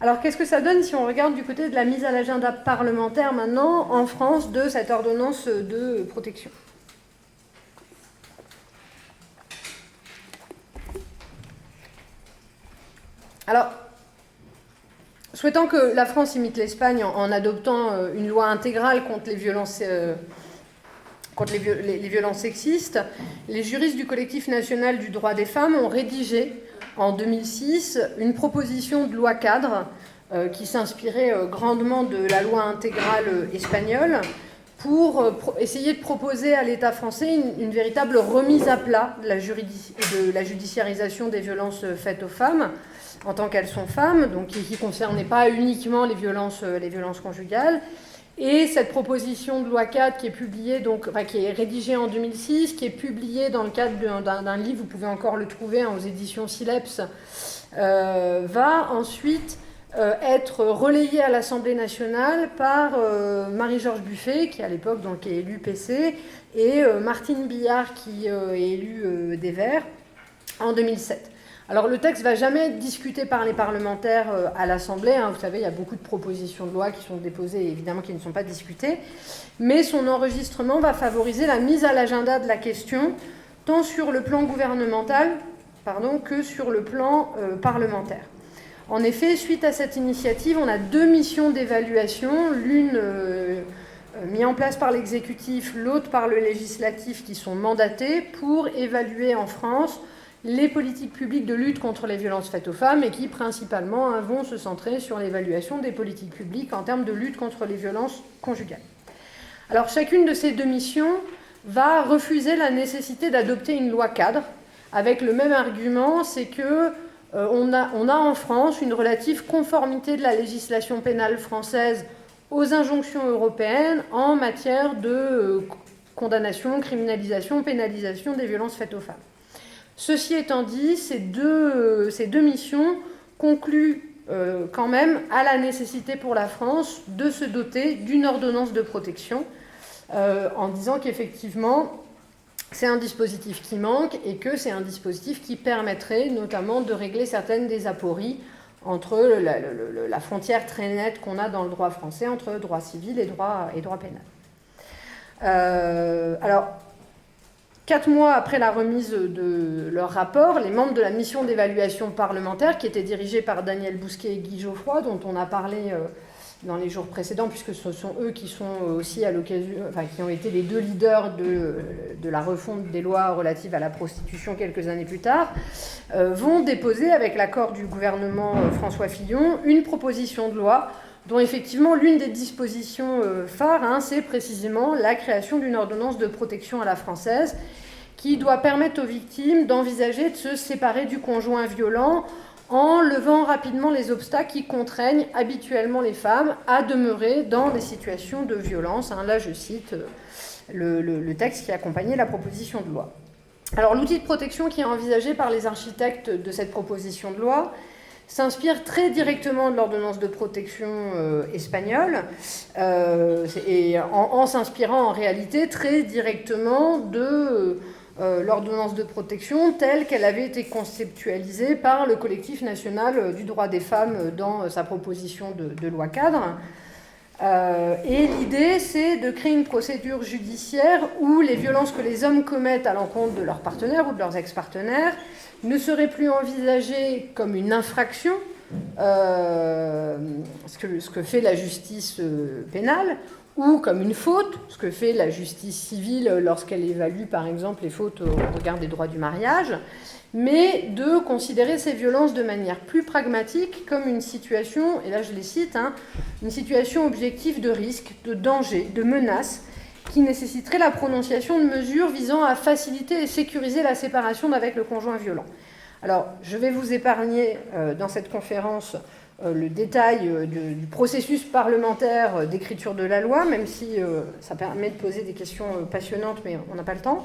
Alors, qu'est-ce que ça donne si on regarde du côté de la mise à l'agenda parlementaire maintenant, en France, de cette ordonnance de protection ? Alors, souhaitant que la France imite l'Espagne en adoptant une loi intégrale contre les violences, les violences sexistes, les juristes du collectif national du droit des femmes ont rédigé en 2006 une proposition de loi cadre qui s'inspirait grandement de la loi intégrale espagnole pour essayer de proposer à l'État français une véritable remise à plat de la judiciarisation des violences faites aux femmes, en tant qu'elles sont femmes, donc qui ne concernait pas uniquement les violences conjugales. Et cette proposition de loi 4 qui est publiée, qui est rédigée en 2006, qui est publiée dans le cadre d'un livre, vous pouvez encore le trouver aux éditions Sileps, va ensuite être relayée à l'Assemblée nationale par Marie-Georges Buffet, qui à l'époque est élue PC, et Martine Billard, qui est élue des Verts, en 2007. Alors le texte ne va jamais être discuté par les parlementaires à l'Assemblée. Vous savez, il y a beaucoup de propositions de loi qui sont déposées et évidemment qui ne sont pas discutées. Mais son enregistrement va favoriser la mise à l'agenda de la question, tant sur le plan gouvernemental que sur le plan parlementaire. En effet, suite à cette initiative, on a 2 missions d'évaluation, l'une mise en place par l'exécutif, l'autre par le législatif, qui sont mandatées pour évaluer en France les politiques publiques de lutte contre les violences faites aux femmes et qui, principalement, vont se centrer sur l'évaluation des politiques publiques en termes de lutte contre les violences conjugales. Alors, chacune de ces 2 missions va refuser la nécessité d'adopter une loi cadre avec le même argument, c'est que on a en France une relative conformité de la législation pénale française aux injonctions européennes en matière de condamnation, criminalisation, pénalisation des violences faites aux femmes. Ceci étant dit, ces deux missions concluent quand même à la nécessité pour la France de se doter d'une ordonnance de protection en disant qu'effectivement, c'est un dispositif qui manque et que c'est un dispositif qui permettrait notamment de régler certaines des apories entre la frontière très nette qu'on a dans le droit français entre droit civil et droit pénal. Alors, 4 mois après la remise de leur rapport, les membres de la mission d'évaluation parlementaire, qui était dirigée par Daniel Bousquet et Guy Geoffroy, dont on a parlé dans les jours précédents, puisque ce sont eux qui sont aussi qui ont été les 2 leaders de la refonte des lois relatives à la prostitution quelques années plus tard, vont déposer, avec l'accord du gouvernement François Fillon, une proposition de loi dont effectivement l'une des dispositions phares, c'est précisément la création d'une ordonnance de protection à la française qui doit permettre aux victimes d'envisager de se séparer du conjoint violent en levant rapidement les obstacles qui contraignent habituellement les femmes à demeurer dans des situations de violence. Là, je cite le texte qui accompagnait la proposition de loi. Alors, l'outil de protection qui est envisagé par les architectes de cette proposition de loi s'inspire très directement de l'ordonnance de protection espagnole et en s'inspirant en réalité très directement de l'ordonnance de protection telle qu'elle avait été conceptualisée par le collectif national du droit des femmes dans sa proposition de loi cadre. Et l'idée, c'est de créer une procédure judiciaire où les violences que les hommes commettent à l'encontre de leurs partenaires ou de leurs ex-partenaires ne seraient plus envisagées comme une infraction, ce que fait la justice pénale, ou comme une faute, ce que fait la justice civile lorsqu'elle évalue par exemple les fautes au regard des droits du mariage, mais de considérer ces violences de manière plus pragmatique comme une situation, et là je les cite, une situation objective de risque, de danger, de menace, qui nécessiterait la prononciation de mesures visant à faciliter et sécuriser la séparation avec le conjoint violent. Alors, je vais vous épargner dans cette conférence le détail du processus parlementaire d'écriture de la loi, même si ça permet de poser des questions passionnantes, mais on n'a pas le temps.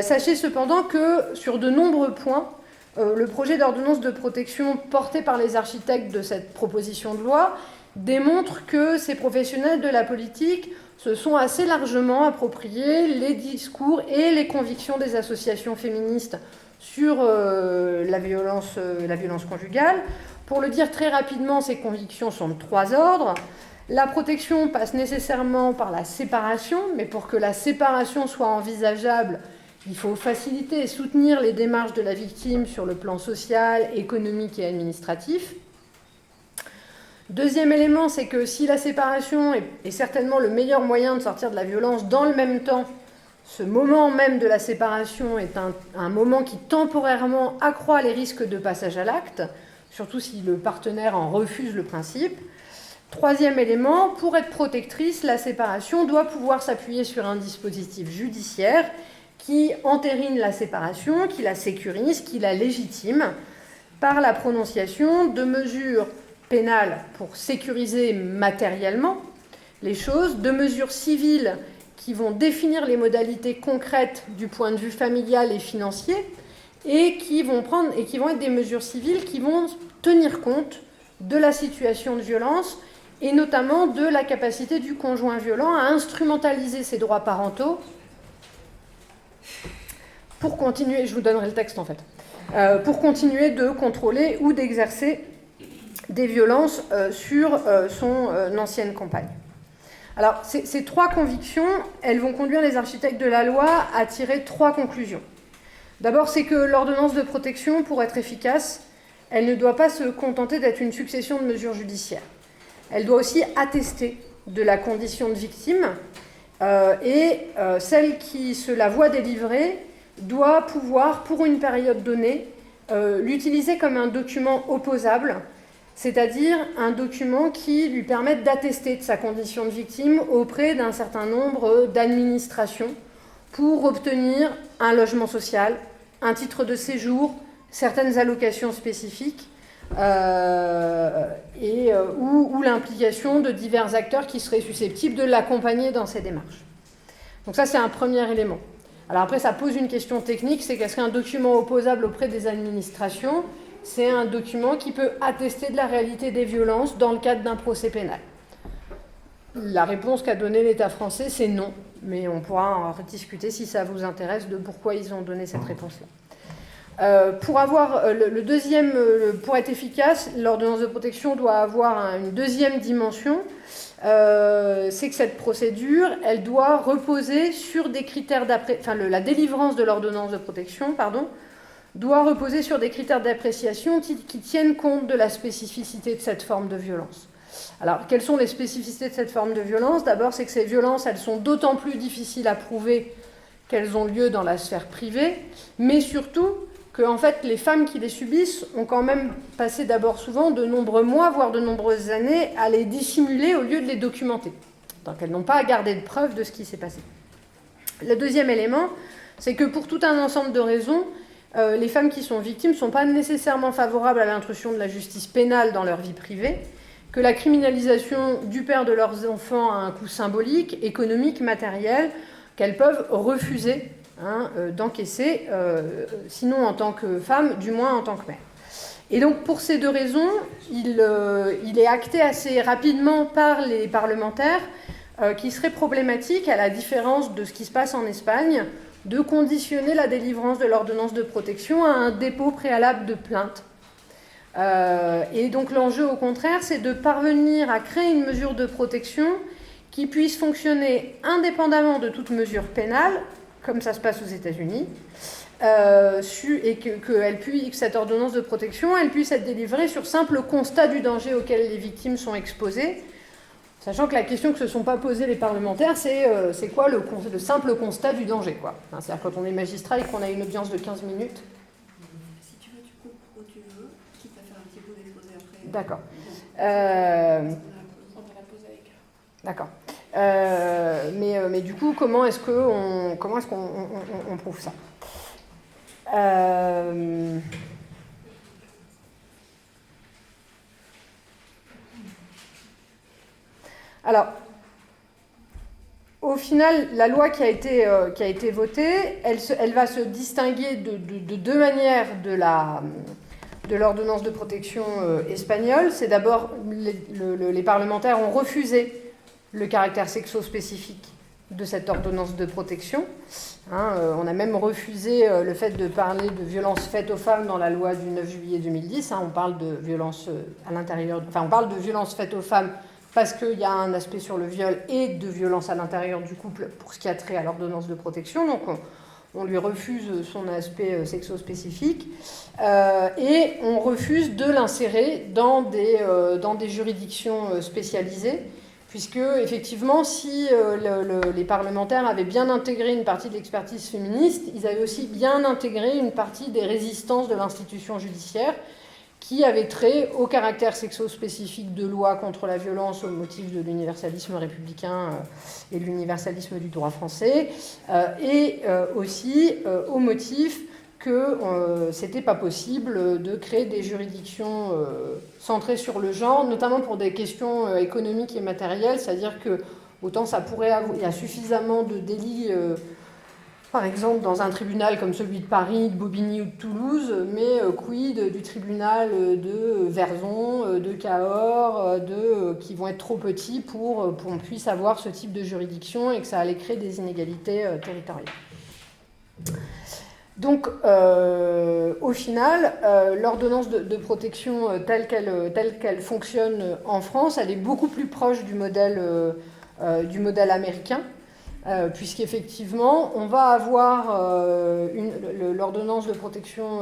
Sachez cependant que sur de nombreux points, le projet d'ordonnance de protection porté par les architectes de cette proposition de loi démontre que ces professionnels de la politique se sont assez largement appropriés les discours et les convictions des associations féministes sur la violence conjugale. Pour le dire très rapidement, ces convictions sont de 3 ordres. La protection passe nécessairement par la séparation, mais pour que la séparation soit envisageable, il faut faciliter et soutenir les démarches de la victime sur le plan social, économique et administratif. Deuxième élément, c'est que si la séparation est certainement le meilleur moyen de sortir de la violence, dans le même temps, ce moment même de la séparation est un moment qui temporairement accroît les risques de passage à l'acte, surtout si le partenaire en refuse le principe. Troisième élément, pour être protectrice, la séparation doit pouvoir s'appuyer sur un dispositif judiciaire qui entérine la séparation, qui la sécurise, qui la légitime. par la prononciation de mesures pénales pour sécuriser matériellement les choses, de mesures civiles qui vont définir les modalités concrètes du point de vue familial et financier, et qui vont être des mesures civiles qui vont tenir compte de la situation de violence et notamment de la capacité du conjoint violent à instrumentaliser ses droits parentaux pour continuer, je vous donnerai le texte en fait, pour continuer de contrôler ou d'exercer des violences sur son ancienne compagne. Alors, ces trois convictions, elles vont conduire les architectes de la loi à tirer trois conclusions. D'abord, c'est que l'ordonnance de protection, pour être efficace, elle ne doit pas se contenter d'être une succession de mesures judiciaires. Elle doit aussi attester de la condition de victime et celle qui se la voit délivrer doit pouvoir, pour une période donnée, l'utiliser comme un document opposable, c'est-à-dire un document qui lui permette d'attester de sa condition de victime auprès d'un certain nombre d'administrations pour obtenir un logement social, un titre de séjour, certaines allocations spécifiques ou l'implication de divers acteurs qui seraient susceptibles de l'accompagner dans ces démarches. Donc ça, c'est un premier élément. Alors après, ça pose une question technique, c'est qu'est-ce qu'un document opposable auprès des administrations ? C'est un document qui peut attester de la réalité des violences dans le cadre d'un procès pénal. La réponse qu'a donnée l'État français, c'est non, mais on pourra en rediscuter si ça vous intéresse de pourquoi ils ont donné cette réponse-là. Pour être efficace, l'ordonnance de protection doit avoir une deuxième dimension, c'est que cette procédure, elle doit reposer sur des critères la délivrance de l'ordonnance de protection, doit reposer sur des critères d'appréciation qui tiennent compte de la spécificité de cette forme de violence. Alors, quelles sont les spécificités de cette forme de violence ? D'abord, c'est que ces violences, elles sont d'autant plus difficiles à prouver qu'elles ont lieu dans la sphère privée, mais surtout que, en fait, les femmes qui les subissent ont quand même passé d'abord souvent de nombreux mois, voire de nombreuses années, à les dissimuler au lieu de les documenter. Donc, elles n'ont pas à garder de preuves de ce qui s'est passé. Le deuxième élément, c'est que pour tout un ensemble de raisons, les femmes qui sont victimes ne sont pas nécessairement favorables à l'intrusion de la justice pénale dans leur vie privée, que la criminalisation du père de leurs enfants a un coût symbolique, économique, matériel, qu'elles peuvent refuser d'encaisser, sinon en tant que femme, du moins en tant que mère. Et donc pour ces deux raisons, il est acté assez rapidement par les parlementaires qu'il serait problématique, à la différence de ce qui se passe en Espagne, de conditionner la délivrance de l'ordonnance de protection à un dépôt préalable de plainte. Et donc l'enjeu, au contraire, c'est de parvenir à créer une mesure de protection qui puisse fonctionner indépendamment de toute mesure pénale, comme ça se passe aux États-Unis, et que cette ordonnance de protection, elle puisse être délivrée sur simple constat du danger auquel les victimes sont exposées, sachant que la question que se sont pas posées les parlementaires, c'est quoi le simple constat du danger, quoi. C'est-à-dire quand on est magistrat et qu'on a une audience de 15 minutes. Si tu veux, tu coupes où tu veux, quitte à faire un petit bout d'exposé après. D'accord. On va la poser avec elle. D'accord. Mais du coup, comment est-ce qu'on prouve ça ? Alors, au final, la loi qui a été votée, elle va se distinguer de deux manières de l'ordonnance de protection espagnole. C'est d'abord, les parlementaires ont refusé le caractère sexo-spécifique de cette ordonnance de protection. On a même refusé le fait de parler de violences faites aux femmes dans la loi du 9 juillet 2010. On parle de violences on parle de violences faites aux femmes parce qu'il y a un aspect sur le viol et de violence à l'intérieur du couple pour ce qui a trait à l'ordonnance de protection. Donc on lui refuse son aspect sexo-spécifique et on refuse de l'insérer dans des juridictions spécialisées, puisque effectivement, si les parlementaires avaient bien intégré une partie de l'expertise féministe, ils avaient aussi bien intégré une partie des résistances de l'institution judiciaire qui avait trait au caractère sexo-spécifique de loi contre la violence au motif de l'universalisme républicain et de l'universalisme du droit français, et aussi au motif que c'était pas possible de créer des juridictions centrées sur le genre, notamment pour des questions économiques et matérielles, c'est-à-dire que autant ça pourrait avoir, il y a suffisamment de délits, par exemple dans un tribunal comme celui de Paris, de Bobigny ou de Toulouse, mais quid du tribunal de Verzon, de Cahors, qui vont être trop petits pour qu'on puisse avoir ce type de juridiction et que ça allait créer des inégalités territoriales. Donc, au final, l'ordonnance de protection telle qu'elle fonctionne en France, elle est beaucoup plus proche du modèle américain, puisqu'effectivement, on va avoir l'ordonnance de protection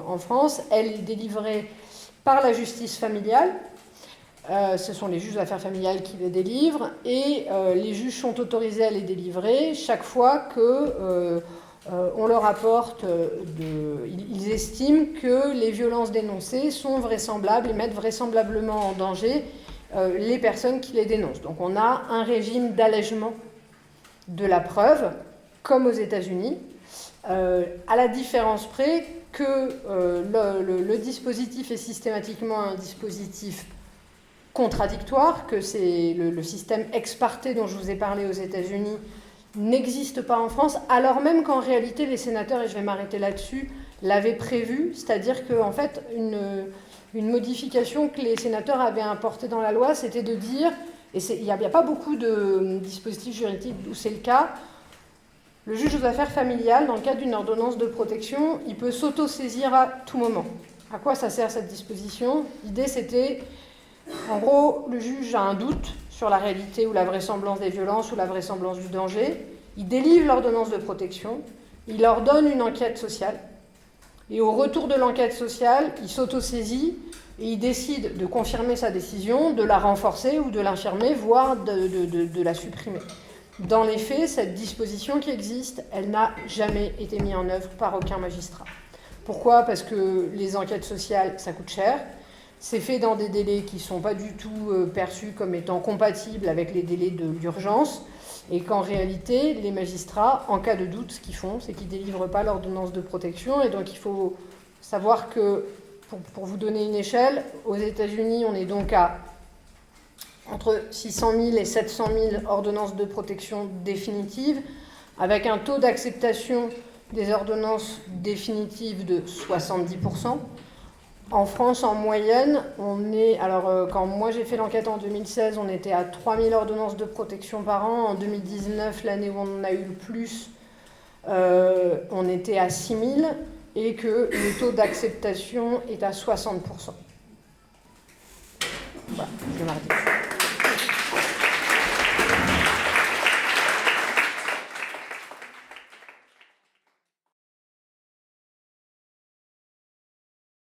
en France, elle est délivrée par la justice familiale. Ce sont les juges d'affaires familiales qui les délivrent, et les juges sont autorisés à les délivrer chaque fois que on leur apporte, ils estiment que les violences dénoncées sont vraisemblables et mettent vraisemblablement en danger les personnes qui les dénoncent. Donc on a un régime d'allègement de la preuve, comme aux États-Unis, à la différence près que le dispositif est systématiquement un dispositif contradictoire, que c'est le système ex parte dont je vous ai parlé aux États-Unis n'existe pas en France, alors même qu'en réalité les sénateurs, et je vais m'arrêter là-dessus, l'avaient prévu, c'est-à-dire qu'en fait une modification que les sénateurs avaient apportée dans la loi, c'était de dire, et il n'y a pas beaucoup de dispositifs juridiques où c'est le cas, le juge aux affaires familiales, dans le cadre d'une ordonnance de protection, il peut s'auto-saisir à tout moment. À quoi ça sert cette disposition ? L'idée c'était, en gros, le juge a un doute sur la réalité ou la vraisemblance des violences ou la vraisemblance du danger, il délivre l'ordonnance de protection, il ordonne une enquête sociale, et au retour de l'enquête sociale, il s'autosaisit et il décide de confirmer sa décision, de la renforcer ou de l'infirmer, voire de la supprimer. Dans les faits, cette disposition qui existe, elle n'a jamais été mise en œuvre par aucun magistrat. Pourquoi ? Parce que les enquêtes sociales, ça coûte cher. C'est fait dans des délais qui ne sont pas du tout perçus comme étant compatibles avec les délais de l'urgence, et qu'en réalité, les magistrats, en cas de doute, ce qu'ils font, c'est qu'ils ne délivrent pas l'ordonnance de protection. Et donc il faut savoir que, pour vous donner une échelle, aux États-Unis, on est donc à entre 600 000 et 700 000 ordonnances de protection définitives, avec un taux d'acceptation des ordonnances définitives de 70%. En France, en moyenne, on est... Alors, quand moi j'ai fait l'enquête en 2016, on était à 3000 ordonnances de protection par an. En 2019, l'année où on en a eu le plus, on était à 6000, et que le taux d'acceptation est à 60%. Voilà, je vais m'arrêter.